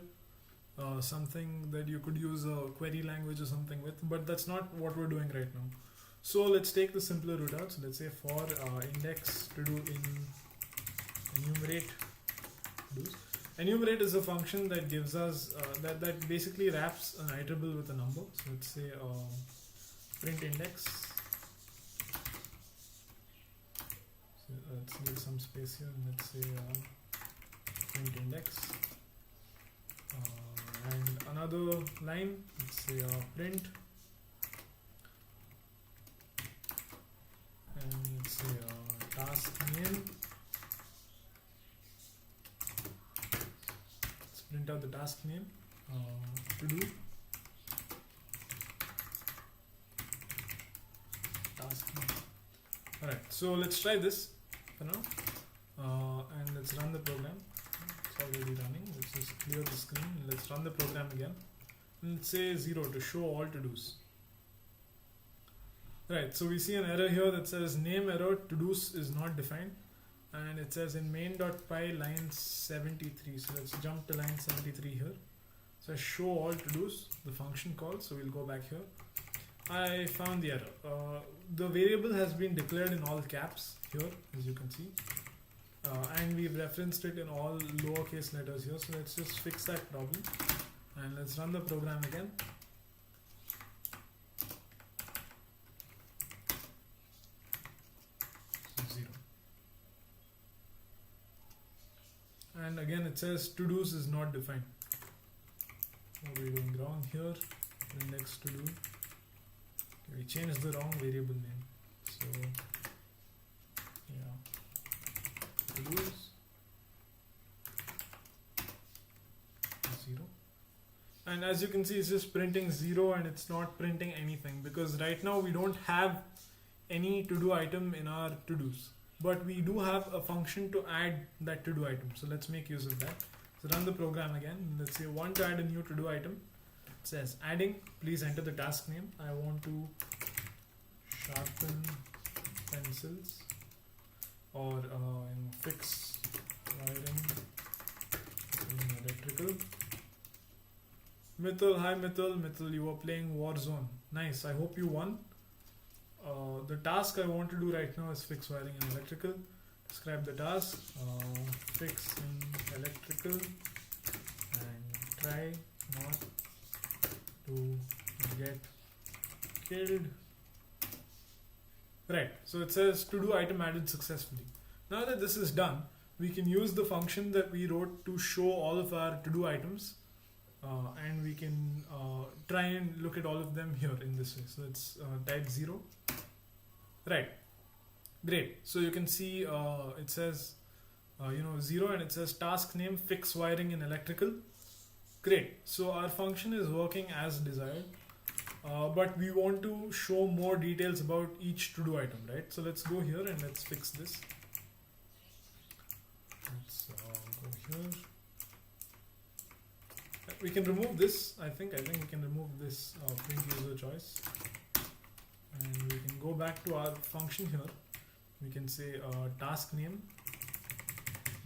something that you could use a query language or something with, but that's not what we're doing right now. So let's take the simpler route out. So let's say for index to do in enumerate todos. Enumerate is a function that gives us that basically wraps an iterable with a number. So let's say print index. So let's give some space here, and let's say print index. And another line, let's say print, and let's say task name. Let's print out the task name, to do, task name. Alright, so let's try this for now, and let's run the program. It's already running. Let's just clear the screen. Let's run the program again. And let's say 0 to show all to-dos. Right, so we see an error here that says name error to-dos is not defined, and it says in main.py line 73. So let's jump to line 73 here. So show all to-dos, the function call. So we'll go back here. I found the error. The variable has been declared in all caps here, as you can see. And we've referenced it in all lowercase letters here. So let's just fix that problem. And let's run the program again. So 0. And again it says to-dos is not defined. What are we doing wrong here? Index to-do. Okay, we changed the wrong variable name. So yeah. To-dos 0, and as you can see it's just printing 0 and it's not printing anything, because right now we don't have any to-do item in our to-dos, but we do have a function to add that to-do item. So let's make use of that. So run the program again. Let's say want to add a new to-do item. It says adding, please enter the task name. I want to sharpen pencils, or fix wiring in electrical. Mithil, hi Mithil. Mithil, you were playing Warzone. Nice, I hope you won. The task I want to do right now is fix wiring in electrical. Describe the task, fix in electrical, and try not to get killed. Right, so it says to-do item added successfully. Now that this is done, we can use the function that we wrote to show all of our to-do items, and we can try and look at all of them here in this way. So let's type 0. Right, great. So you can see it says 0, and it says task name fix wiring in electrical. Great, so our function is working as desired. But we want to show more details about each to-do item, right? So let's go here and let's fix this. Let's go here. We can remove this. I think we can remove this print user choice, and we can go back to our function here. We can say task name.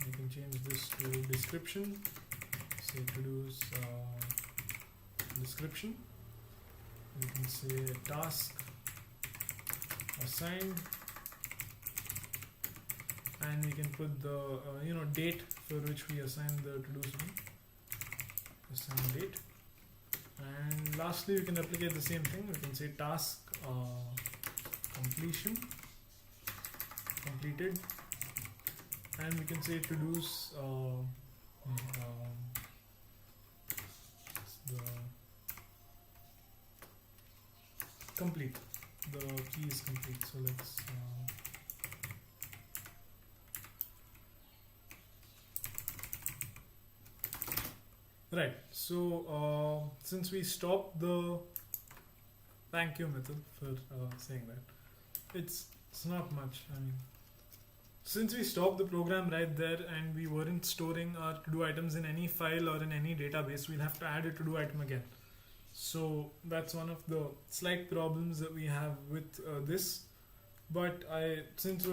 We can change this to description. Say to-dos description. We can say task assigned, and we can put the date for which we assign the to-dos on. Assign date, and lastly we can replicate the same thing. We can say task completion, completed, and we can say to-dos the complete. The key is complete. So let's Right. So since we stopped the thank you method for saying that, it's not much. I mean, since we stopped the program right there and we weren't storing our to-do items in any file or in any database, we'll have to add a to-do item again. So that's one of the slight problems that we have with this. But since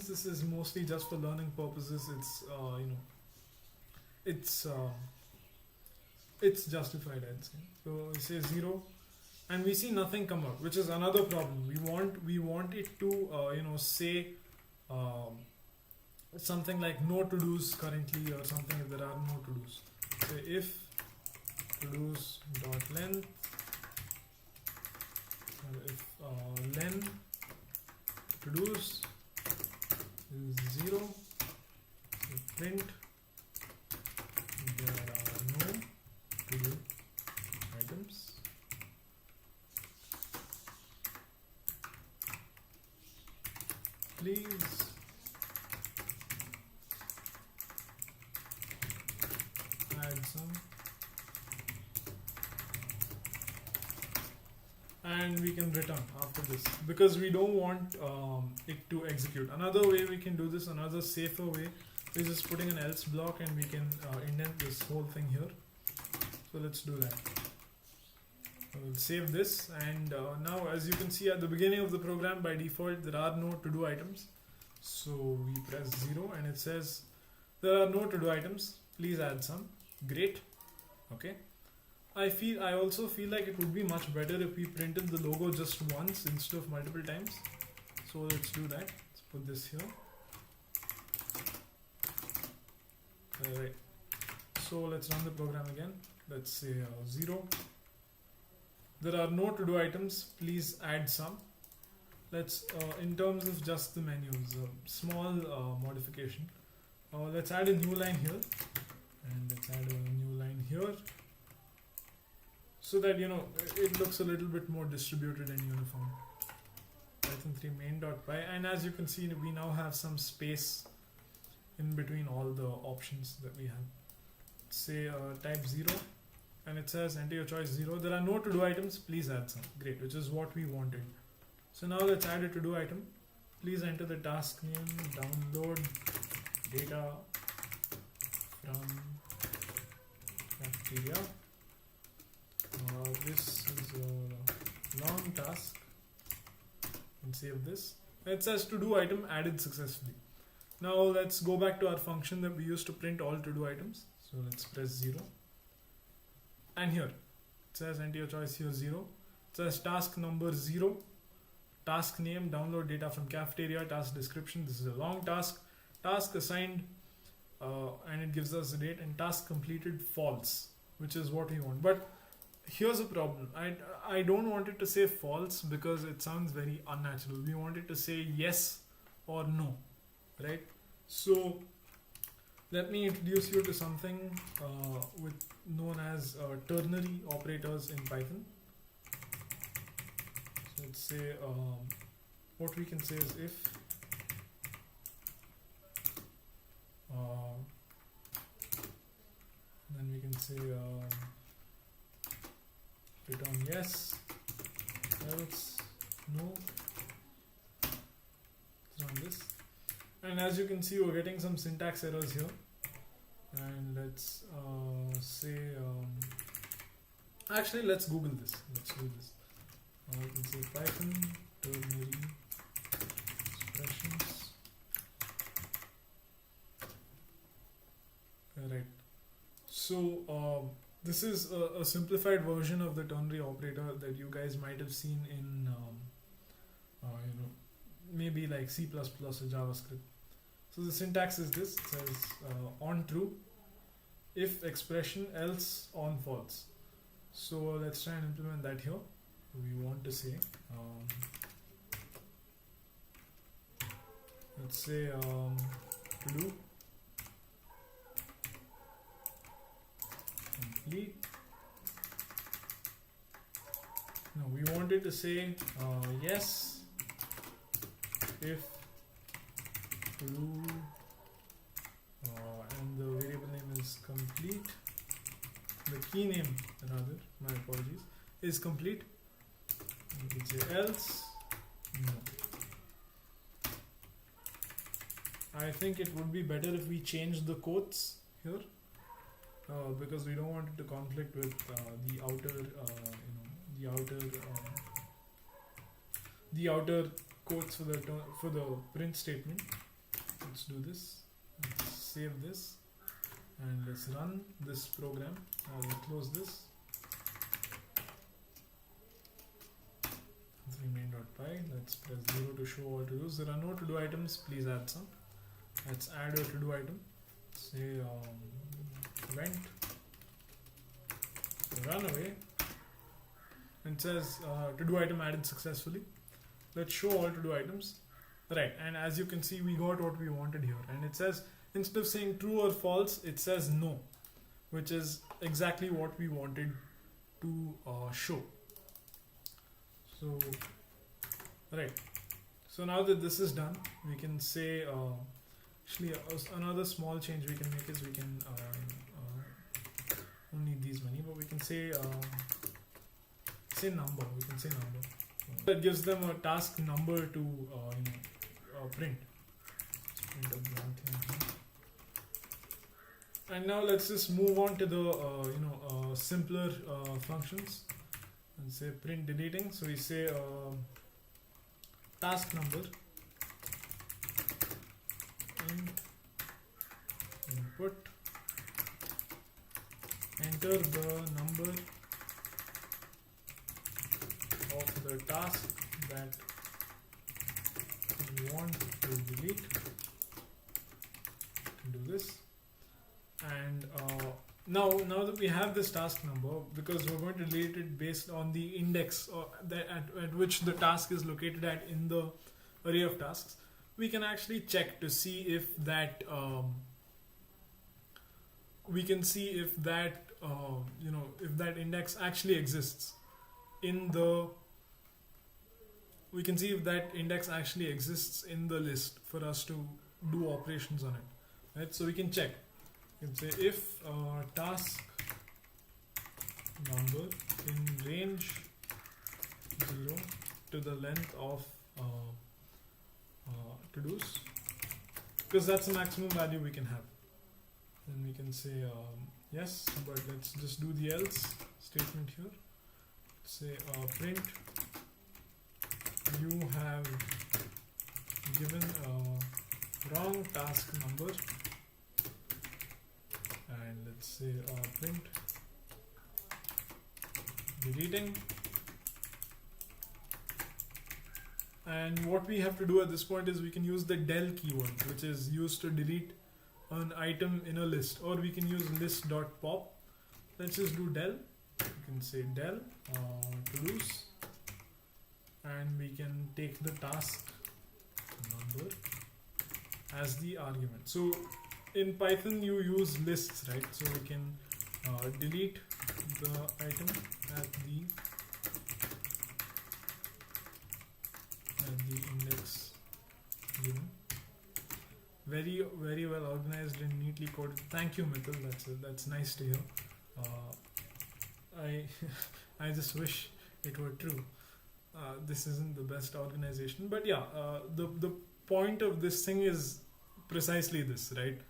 this is mostly just for learning purposes, it's it's justified, I'd say. So we say 0, and we see nothing come out, which is another problem. We want it to say something like no to dos currently, or something if there are no to dos. Say if to dos dot length, or if len to dos is 0, so print there are no to do items. Please add some, and we can return after this because we don't want it to execute. Another way we can do this, another safer way, is just putting an else block, and we can indent this whole thing here. So let's do that. We'll save this, and now as you can see at the beginning of the program, by default there are no to-do items. So we press 0 and it says there are no to-do items, please add some. Great. Okay. I also feel like it would be much better if we printed the logo just once instead of multiple times. So let's do that. Let's put this here. Alright. So let's run the program again. Let's say 0. There are no to-do items, please add some. Let's, in terms of just the menus, small modification. Let's add a new line here, and let's add a new line here, so that it looks a little bit more distributed and uniform. Python 3 main.py, and as you can see, we now have some space in between all the options that we have. Say type 0, and it says enter your choice 0. There are no to-do items, please add some. Great, which is what we wanted. So now let's add a to-do item. Please enter the task name, download data from cafeteria. This is a long task, and save this. It says to-do item added successfully. Now let's go back to our function that we used to print all to-do items. So let's press 0. And here, it says enter your choice here 0. It says task number 0. Task name, download data from cafeteria, task description. This is a long task. Task assigned, and it gives us a date, and task completed false, which is what we want. But here's a problem. I don't want it to say false because it sounds very unnatural. We want it to say yes or no, right? So let me introduce you to something known as ternary operators in Python. So let's say what we can say is if then we can say return yes, else no. Let's run this, and as you can see, we're getting some syntax errors here. And let's say actually let's Google this. Let's do this. We can say Python ternary expressions. Alright. So this is a simplified version of the ternary operator that you guys might have seen in maybe like C++ or JavaScript. So the syntax is this. It says on true, if expression, else on false. So let's try and implement that here. We want to say let's say to do complete. No, we wanted to say yes if true, and the variable name is complete, the key name rather, my apologies, is complete. We can say else no. I think it would be better if we change the quotes here, because we don't want it to conflict with the outer quotes for the print statement. Let's do this. Let's save this and let's run this program. We'll close this. Main.py. Let's press 0 to show all to-dos. There are no to-do items. Please add some. Let's add a to-do item. Say event run away. And it says to-do item added successfully. Let's show all to-do items. Right, and as you can see, we got what we wanted here. And it says, instead of saying true or false, it says no, which is exactly what we wanted to show. So, right. So now that this is done, we can say, actually another small change we can make is we can, don't need these many, but we can say number. We can say number. That gives them a task number to print. Let's print a blank thing. And now let's just move on to the simpler functions. And say print deleting. So we say task number input, enter the number of the task that you want to delete. Do this, and now that we have this task number, because we're going to delete it based on the index at which the task is located at in the array of tasks, we can actually check to see if that if that index actually exists in the list for us to do operations on it, right? So we can check. You can say if task number in range 0 to the length of to-dos, because that's the maximum value we can have. Then we can say yes, but let's just do the else statement here. Say print you have given a wrong task number, and let's say print deleting. And what we have to do at this point is we can use the del keyword, which is used to delete an item in a list, or we can use list.pop. Let's just do del. You can say del to-dos, and we can take the task number as the argument. So in Python you use lists, right? So we can delete the item at the index given. Very well organized and neatly coded. Thank you, Mithil. That's nice to hear. I just wish it were true. This isn't the best organization, but yeah, the point of this thing is precisely this, right?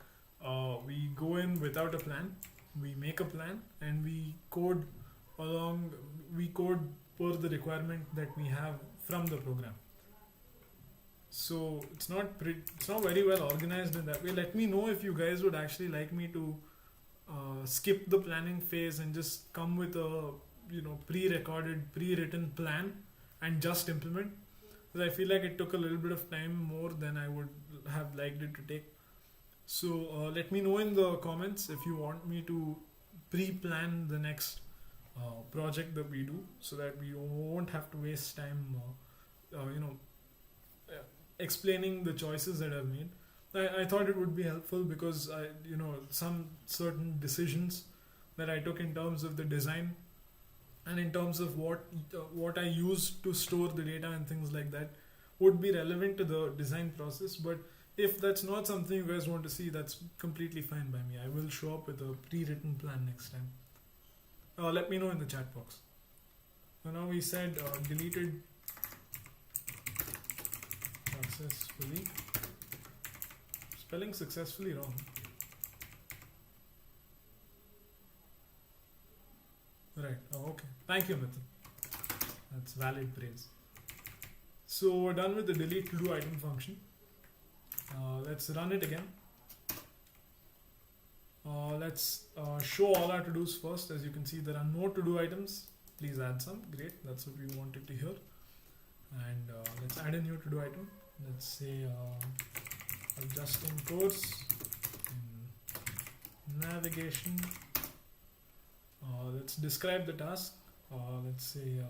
We go in without a plan, we make a plan, and we code per the requirement that we have from the program. So it's not very well organized in that way. Let me know if you guys would actually like me to skip the planning phase and just come with a pre-recorded, pre-written plan and just implement. Because I feel like it took a little bit of time more than I would have liked it to take. So let me know in the comments if you want me to pre-plan the next project that we do, so that we won't have to waste time explaining the choices that I've made. I thought it would be helpful because some certain decisions that I took in terms of the design and in terms of what I use to store the data and things like that would be relevant to the design process. But if that's not something you guys want to see, that's completely fine by me. I will show up with a pre-written plan next time. let me know in the chat box. So now we said deleted successfully. Spelling successfully wrong. Right. Oh, okay. Thank you, Mithun. That's valid praise. So we're done with the delete to do item function. Let's run it again. Let's show all our to-dos first. As you can see, there are no to-do items. Please add some. Great. That's what we wanted to hear. And let's add a new to-do item. Let's say adjusting course in navigation. Let's describe the task. Let's say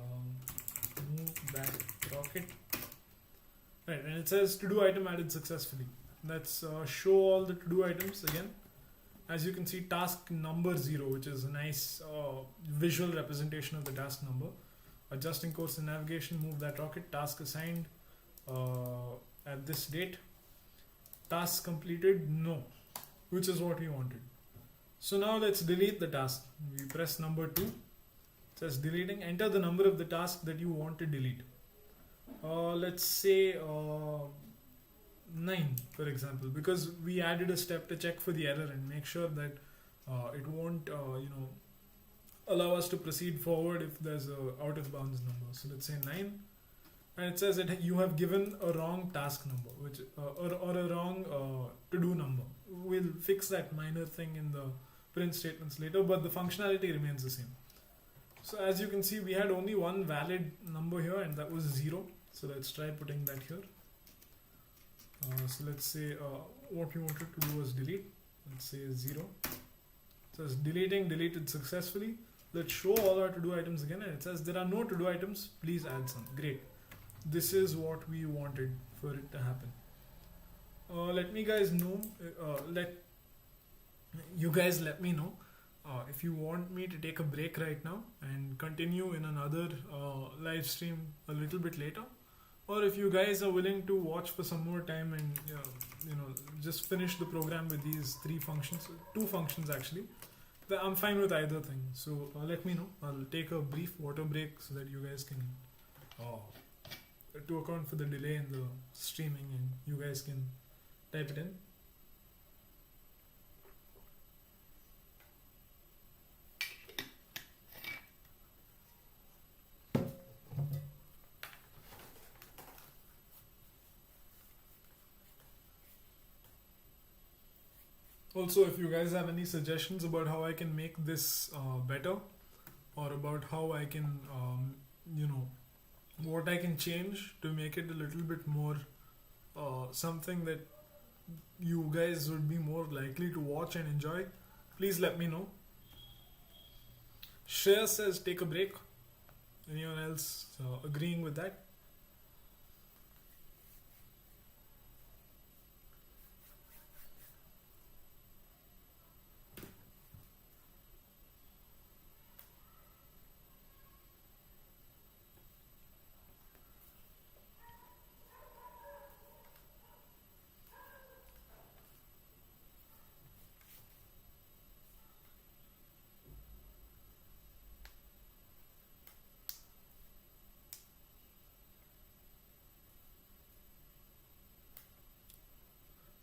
move that rocket. Right, and it says to-do item added successfully. Let's show all the to-do items again. As you can see, task number 0, which is a nice visual representation of the task number. Adjusting course in navigation, move that rocket. Task assigned at this date. Task completed, no, which is what we wanted. So now let's delete the task. We press number 2. It says deleting. Enter the number of the task that you want to delete. Let's say 9, for example, because we added a step to check for the error and make sure that it won't, allow us to proceed forward if there's a out of bounds number. So let's say 9, and it says that you have given a wrong task number, which or a wrong to-do number. We'll fix that minor thing in the print statements later, but the functionality remains the same. So as you can see, we had only one valid number here, and that was 0. So let's try putting that here. So let's say what we wanted to do was delete. Let's say 0. It says deleted successfully. Let's show all our to-do items again, and it says there are no to-do items, please add some. Great. This is what we wanted for it to happen. Let me guys know, let me know if you want me to take a break right now and continue in another live stream a little bit later, or if you guys are willing to watch for some more time and just finish the program with these 2 functions actually. I'm fine with either thing. So let me know. I'll take a brief water break so that you guys can to account for the delay in the streaming, and you guys can type it in. Also, if you guys have any suggestions about how I can make this better, or about how I can, what I can change to make it a little bit more something that you guys would be more likely to watch and enjoy, please let me know. Shreya says take a break. Anyone else agreeing with that?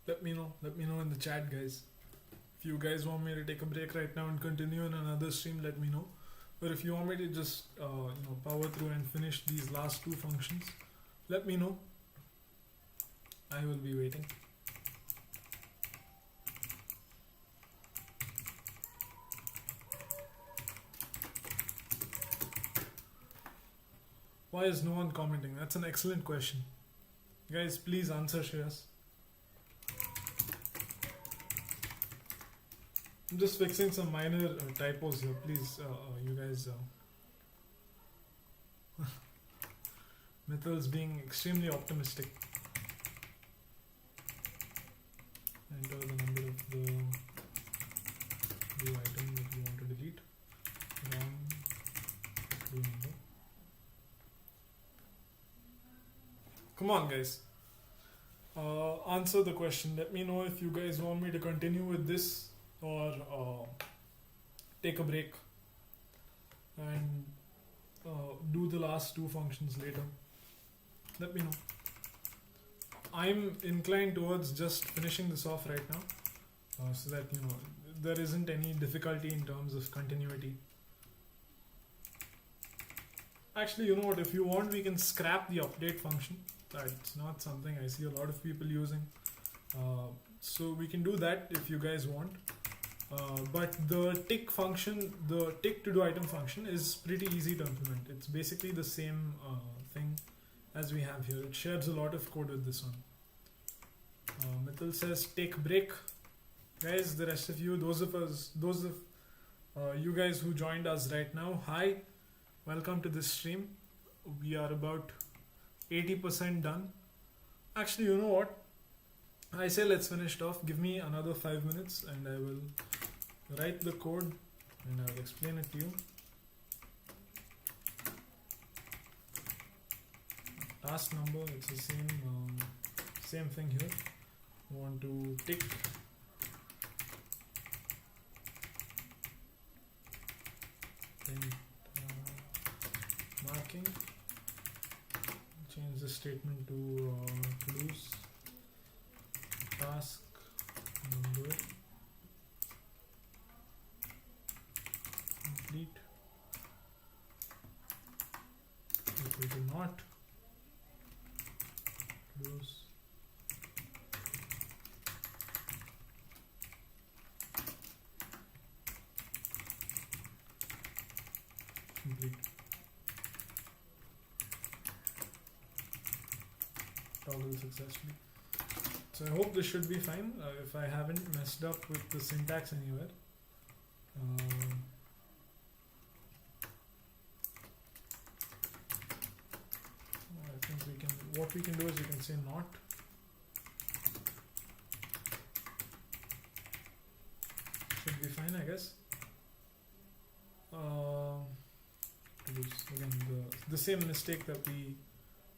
Let me know in the chat, guys. If you guys want me to take a break right now and continue in another stream, let me know. But if you want me to just power through and finish these last 2 functions, let me know. I will be waiting. Why is no one commenting? That's an excellent question. Guys, please answer, Shreyas. I'm just fixing some minor typos here. Please, you guys. Mithil's being extremely optimistic. Enter the number of the item that you want to delete. Wrong number. Come on, guys. Answer the question. Let me know if you guys want me to continue with this or take a break. and do the last two functions later. Let me know. I'm inclined towards just finishing this off right now, so that there isn't any difficulty in terms of continuity. Actually, you know what? If you want, we can scrap the update function. That's not something I see a lot of people using. So we can do that if you guys want. But the tick function, the tick to do item function, is pretty easy to implement. It's basically the same thing as we have here. It shares a lot of code with this one. Mithil says take break. Guys, the rest of you, those of you guys who joined us right now, hi, welcome to this stream. We are about 80% done. Actually, you know what? I say let's finish it off. Give me another 5 minutes and I will write the code and I will explain it to you. Task number, it's the same thing here. We want to tick marking. Change the statement to produce task number complete equal to not produce complete. Toggle successfully. So I hope this should be fine. If I haven't messed up with the syntax anywhere. I think what we can do is we can say not. Should be fine, I guess. Again, the same mistake that we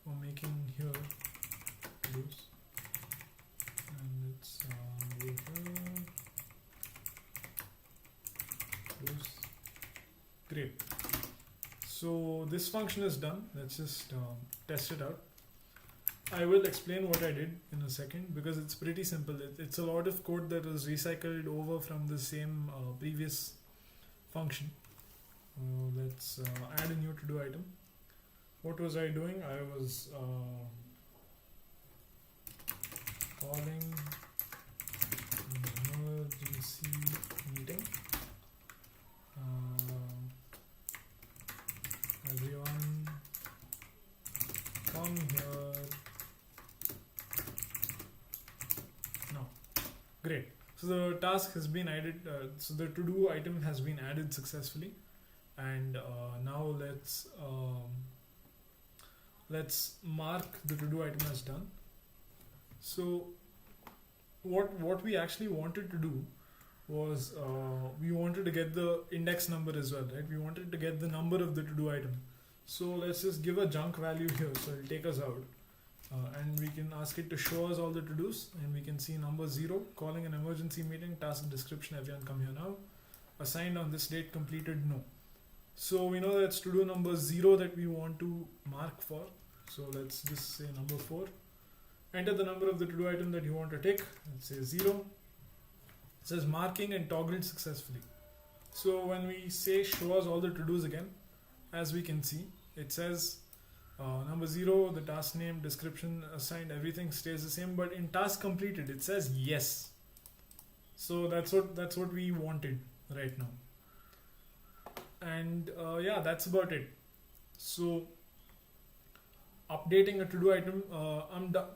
were making here. Produce. And it's produce. Great. So this function is done. Let's just test it out. I will explain what I did in a second because it's pretty simple. It's a lot of code that was recycled over from the same previous function. Let's add a new to do item. What was I doing? I was calling emergency meeting. Everyone come here now. Great. So the task has been added. So the to do item has been added successfully, and now let's mark the to do item as done. So what we actually wanted to do was we wanted to get the index number as well, right? We wanted to get the number of the to do item. So let's just give a junk value here, so it'll take us out, and we can ask it to show us all the to dos, and we can see number 0, calling an emergency meeting, task description, everyone come here now, assigned on this date, completed, no. So we know that's to do number 0 that we want to mark for. So let's just say number 4. Enter the number of the to do item that you want to tick. Let's say 0. It says marking and toggled successfully. So when we say show us all the to dos again, as we can see, it says number 0, the task name, description, assigned, everything stays the same, but in task completed it says yes. So that's what we wanted right now. And yeah, that's about it. So updating a to do item, I'm done.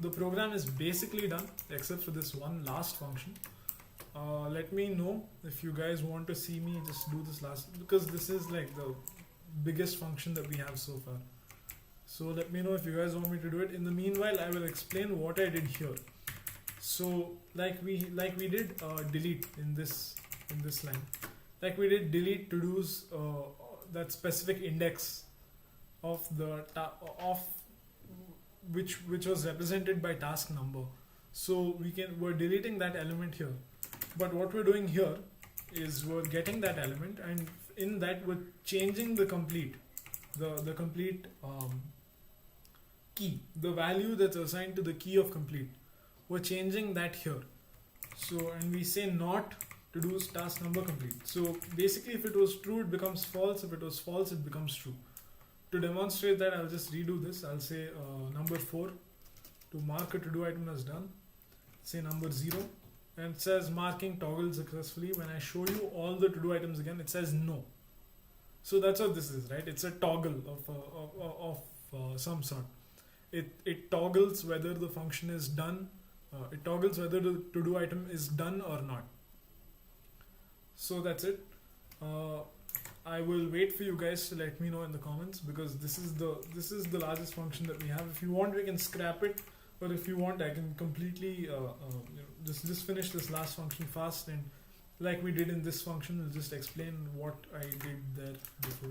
The program is basically done except for this one last function. Let me know if you guys want to see me just do this last, because this is like the biggest function that we have so far. So let me know if you guys want me to do it. In the meanwhile, I will explain what I did here. So like we did delete in this line, like we did delete to dos that specific index of the which was represented by task number. So we're deleting that element here. But what we're doing here is we're getting that element, and in that we're changing the complete key, the value that's assigned to the key of complete. We're changing that here. So, and we say not to do task number complete. So basically, if it was true, it becomes false. If it was false, it becomes true. To demonstrate that, I'll just redo this. I'll say number 4 to mark a to-do item as done. Say number 0, and it says marking toggled successfully. When I show you all the to-do items again, it says no. So that's what this is, right? It's a toggle of some sort. It toggles whether the function is done. It toggles whether the to-do item is done or not. So that's it. I will wait for you guys to let me know in the comments, because this is the largest function that we have. If you want, we can scrap it, but if you want, I can completely just finish this last function fast, and like we did in this function, we'll just explain what I did there before.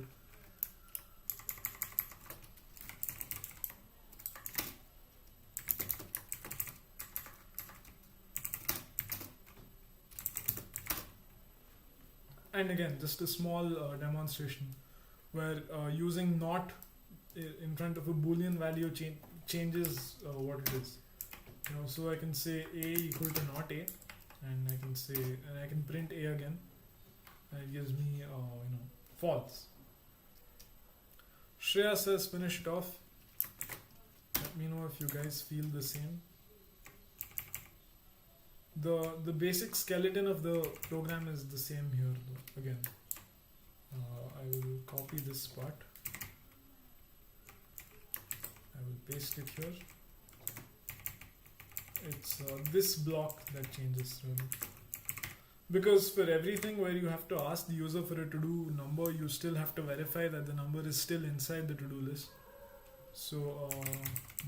And again, just a small demonstration where using not in front of a boolean value changes what it is. So I can say a equal to not a, and I can print a again, and it gives me false. Shreya says finish it off. Let me know if you guys feel the same. The basic skeleton of the program is the same here though. Again, I will copy this part. I will paste it here. It's this block that changes really. Because for everything where you have to ask the user for a to-do number, you still have to verify that the number is still inside the to-do list. So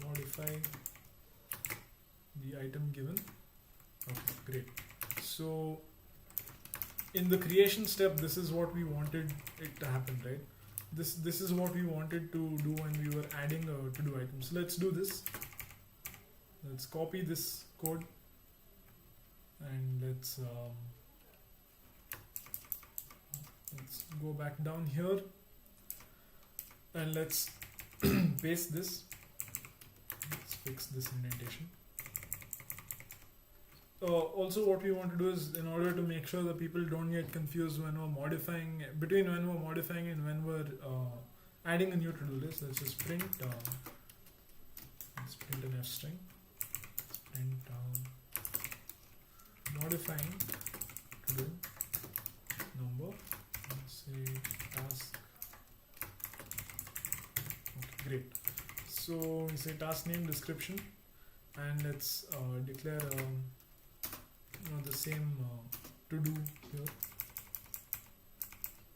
modify the item given. Okay, great. So in the creation step, this is what we wanted it to happen, right? This is what we wanted to do when we were adding a to-do item. So let's do this. Let's copy this code, and let's go back down here, and let's paste this. Let's fix this indentation. Also, what we want to do is, in order to make sure that people don't get confused when we're modifying, between when we're modifying and when we're adding a new to-do list, let's just print an f string. Print modifying to-do number. Let's say task. Okay, great. So we say task name description, and let's declare the same to-do here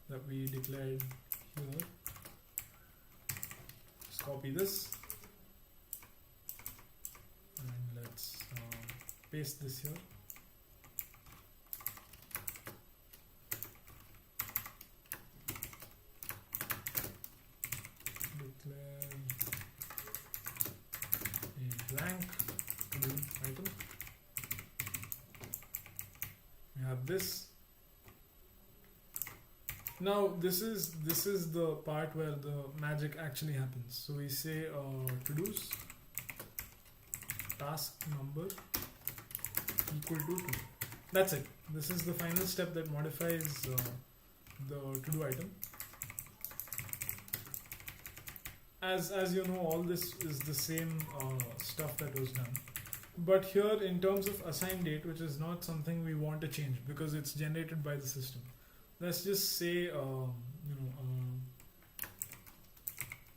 that we declared here. Let's copy this, and let's paste this here. Declare a blank to-do item. We have this. Now this is the part where the magic actually happens. So we say to-dos task number equal to 2. That's it. This is the final step that modifies the to-do item. As you know, all this is the same stuff that was done. But here, in terms of assign date, which is not something we want to change because it's generated by the system. Let's just say,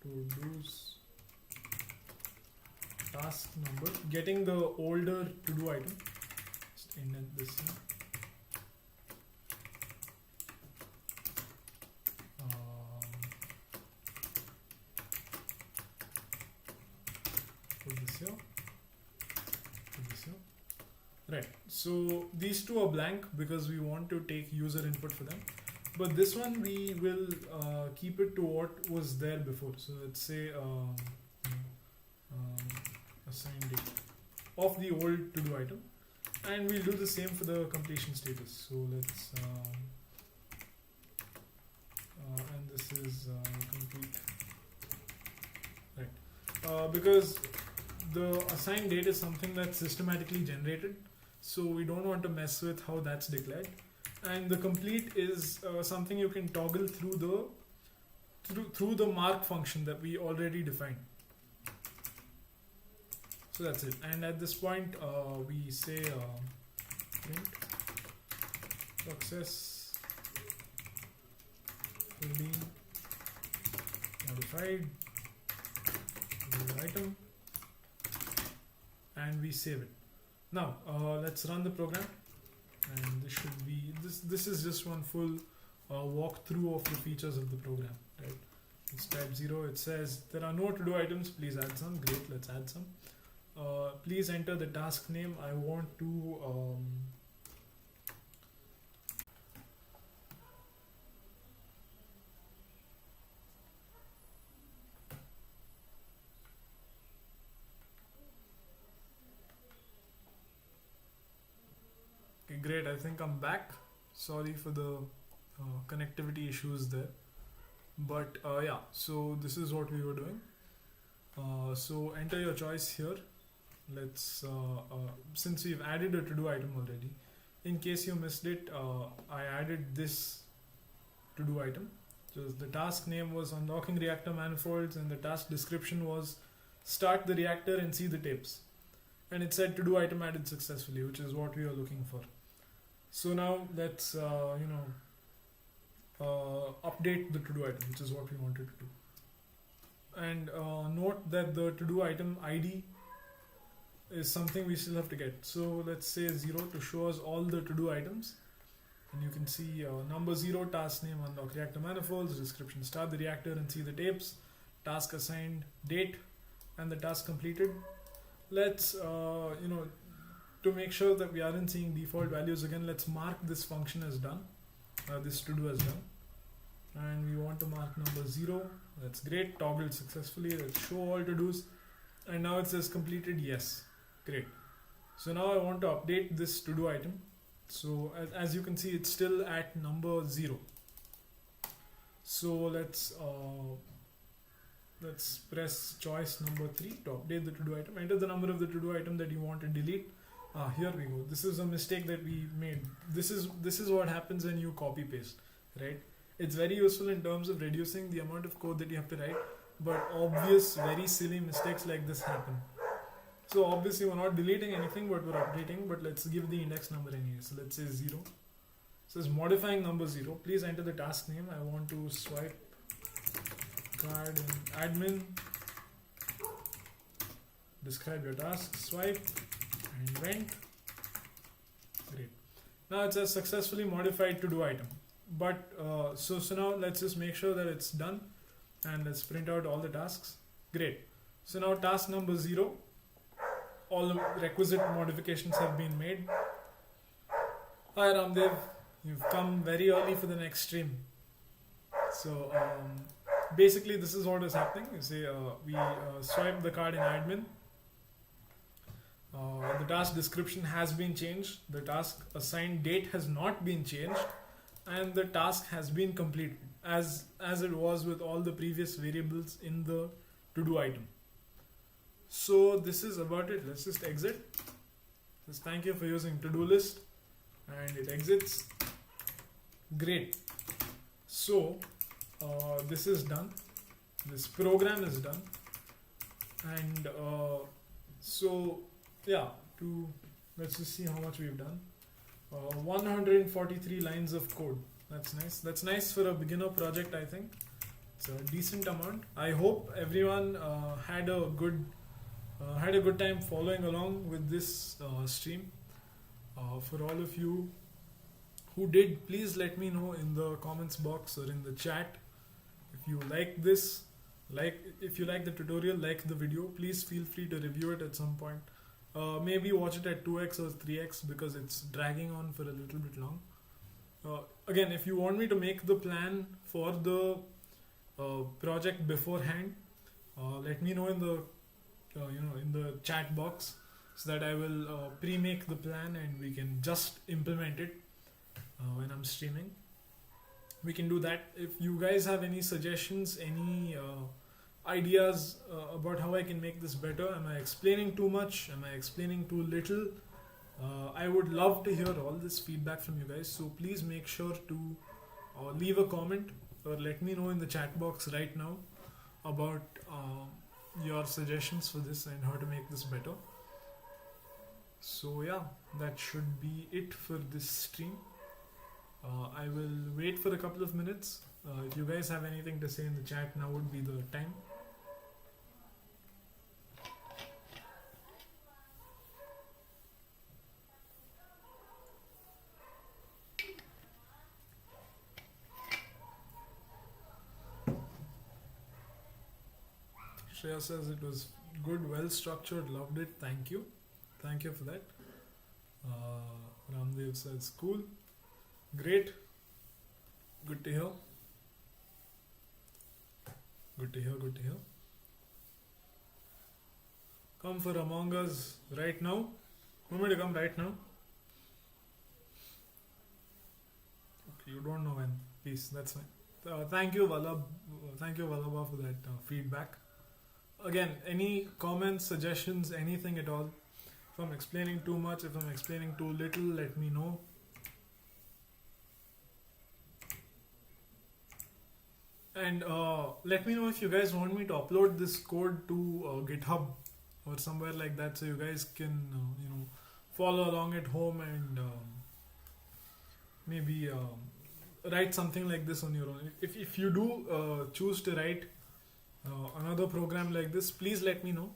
to-dos task number, getting the older to-do item. Just indent this here. Put this here. Right, so these two are blank because we want to take user input for them, but this one we will keep it to what was there before. So let's say assign date of the old to-do item, and we'll do the same for the completion status. So let's this is complete. Right. Because the assigned date is something that's systematically generated, so we don't want to mess with how that's declared. And the complete is something you can toggle through the mark function that we already defined. So that's it. And at this point, we say print success fully modified item, and we save it. Now let's run the program, and this should be this is just one full walkthrough of the features of the program, right? It's type 0. It says there are no to-do items, please add some. Great, let's add some. Please enter the task name. I want to okay, great, I think I'm back. Sorry for the connectivity issues there, but yeah, so this is what we were doing. So enter your choice here. Let's since we've added a to-do item already, in case you missed it, I added this to-do item. So the task name was unlocking reactor manifolds, and the task description was start the reactor and see the tapes, and it said to-do item added successfully, which is what we are looking for. So now let's update the to-do item, which is what we wanted to do. And note that the to-do item ID is something we still have to get. So let's say 0 to show us all the to-do items. And you can see number 0, task name, unlock reactor manifolds, description, start the reactor and see the tapes, task assigned, date, and the task completed. Let's, to make sure that we aren't seeing default values again, let's mark this function as done, this to-do as done. And we want to mark number 0. That's great, toggled successfully. Let's show all to-dos. And now it says completed, yes. Great. So now I want to update this to-do item. So as you can see, it's still at number 0. So let's press choice number 3 to update the to-do item. Enter the number of the to-do item that you want to delete. Here we go. This is a mistake that we made. This is what happens when you copy paste, right? It's very useful in terms of reducing the amount of code that you have to write, but obvious, very silly mistakes like this happen. So obviously we're not deleting anything, but we're updating, but let's give the index number anyway. So let's say 0. It says modifying number 0. Please enter the task name. I want to swipe card in admin. Describe your task, swipe, and went. Great. Now it says successfully modified to-do item. But so now let's just make sure that it's done, and let's print out all the tasks. Great. So now task number 0, all the requisite modifications have been made. Hi Ramdev, you've come very early for the next stream. So basically this is what is happening. You see, we swipe the card in admin. The task description has been changed. The task assigned date has not been changed. And the task has been completed as it was with all the previous variables in the to-do item. So this is about it. Let's just exit. Just thank you for using to-do list, and it exits. Great. So this is done. This program is done, and so yeah. Let's just see how much we've done. 143 lines of code. That's nice. That's nice for a beginner project, I think. It's a decent amount. I hope everyone had a good time following along with this stream. For all of you who did, please let me know in the comments box or in the chat if you like this. If you like the tutorial, like the video, please feel free to review it at some point. Maybe watch it at 2x or 3x because it's dragging on for a little bit long. Again, if you want me to make the plan for the project beforehand, let me know in the in the chat box so that I will pre-make the plan and we can just implement it when I'm streaming. we can do that. If you guys have any suggestions, any ideas about how I can make this better, am I explaining too much, am I explaining too little, I would love to hear all this feedback from you guys. So please make sure to leave a comment or let me know in the chat box right now about your suggestions for this and how to make this better. So yeah, that should be it for this stream. I will wait for a couple of minutes. If you guys have anything to say in the chat, now would be the time. Shreya says it was good, well structured, loved it. Thank you. Thank you for that. Ramdev says cool. Great. Good to hear. Good to hear, good to hear. Come for Among Us right now. Want me to come right now? Okay, you don't know when. Peace, that's fine. Thank you, Vallabh. Thank you, Vallabha, for that feedback. Again, any comments, suggestions, anything at all. If I'm explaining too much, if I'm explaining too little, let me know. And let me know if you guys want me to upload this code to GitHub or somewhere like that, so you guys can follow along at home and maybe write something like this on your own. If you do choose to write another program like this, please let me know.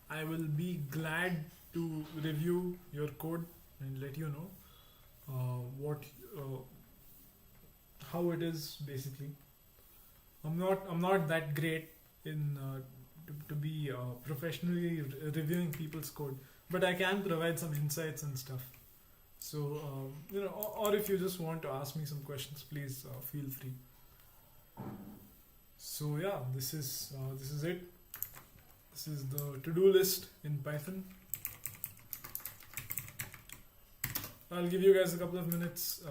I will be glad to review your code and let you know how it is basically. I'm not that great in to be professionally reviewing people's code, but I can provide some insights and stuff. So or if you just want to ask me some questions, please feel free. So yeah, this is it. This is the to-do list in Python. I'll give you guys a couple of minutes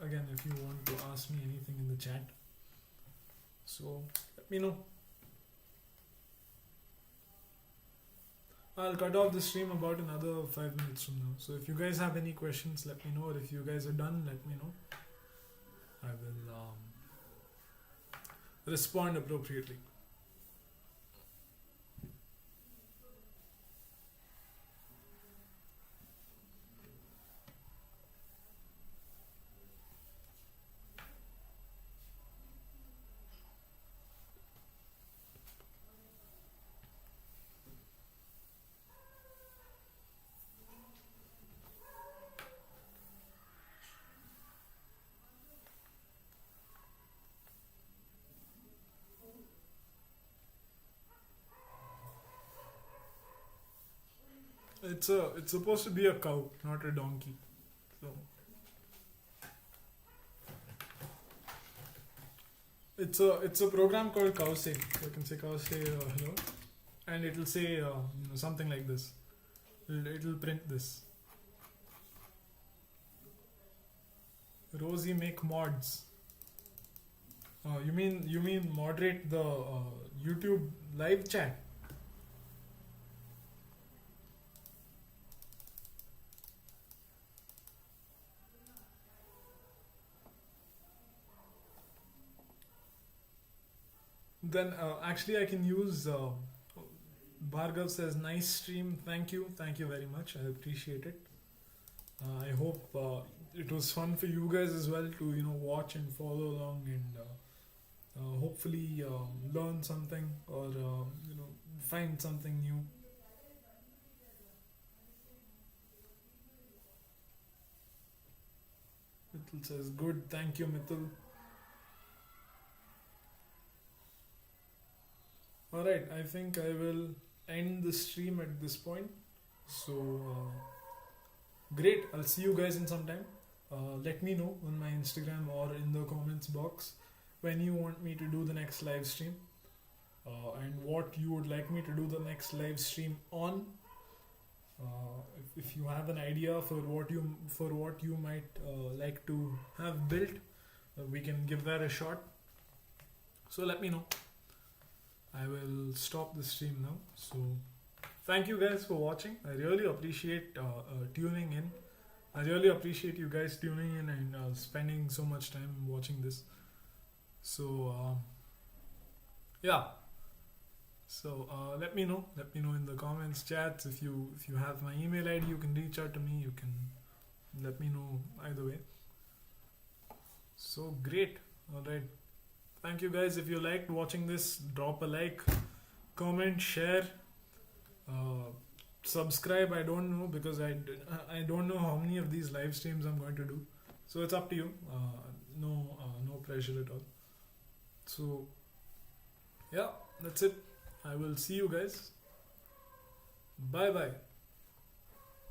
if you want to ask me anything in the chat. So let me know. I'll cut off the stream about another 5 minutes from now. So if you guys have any questions, let me know. Or if you guys are done, let me know. I will respond appropriately. It's supposed to be a cow, not a donkey. So it's a program called cowsay. So you can say cowsay hello, and it'll say something like this. It'll print this. Rosie, make mods. You mean moderate the YouTube live chat? Then actually I can use Bhargav says nice stream. Thank you very much. I appreciate it. I hope it was fun for you guys as well to watch and follow along and hopefully learn something or find something new. Mithil says good. Thank you, Mithil. Alright, I think I will end the stream at this point. So, great. I'll see you guys in some time. Let me know on my Instagram or in the comments box when you want me to do the next live stream and what you would like me to do the next live stream on. If you have an idea for what you might like to have built we can give that a shot. So let me know. I will stop the stream now. So thank you guys for watching. I really appreciate tuning in. I really appreciate you guys tuning in and spending so much time watching this. So yeah. So let me know. Let me know in the comments, chats. If you have my email ID, you can reach out to me. You can let me know either way. So great. All right. Thank you guys. If you liked watching this, drop a like, comment, share, subscribe. I don't know because I don't know how many of these live streams I'm going to do. So it's up to you. No pressure at all. So yeah, that's it. I will see you guys. Bye bye.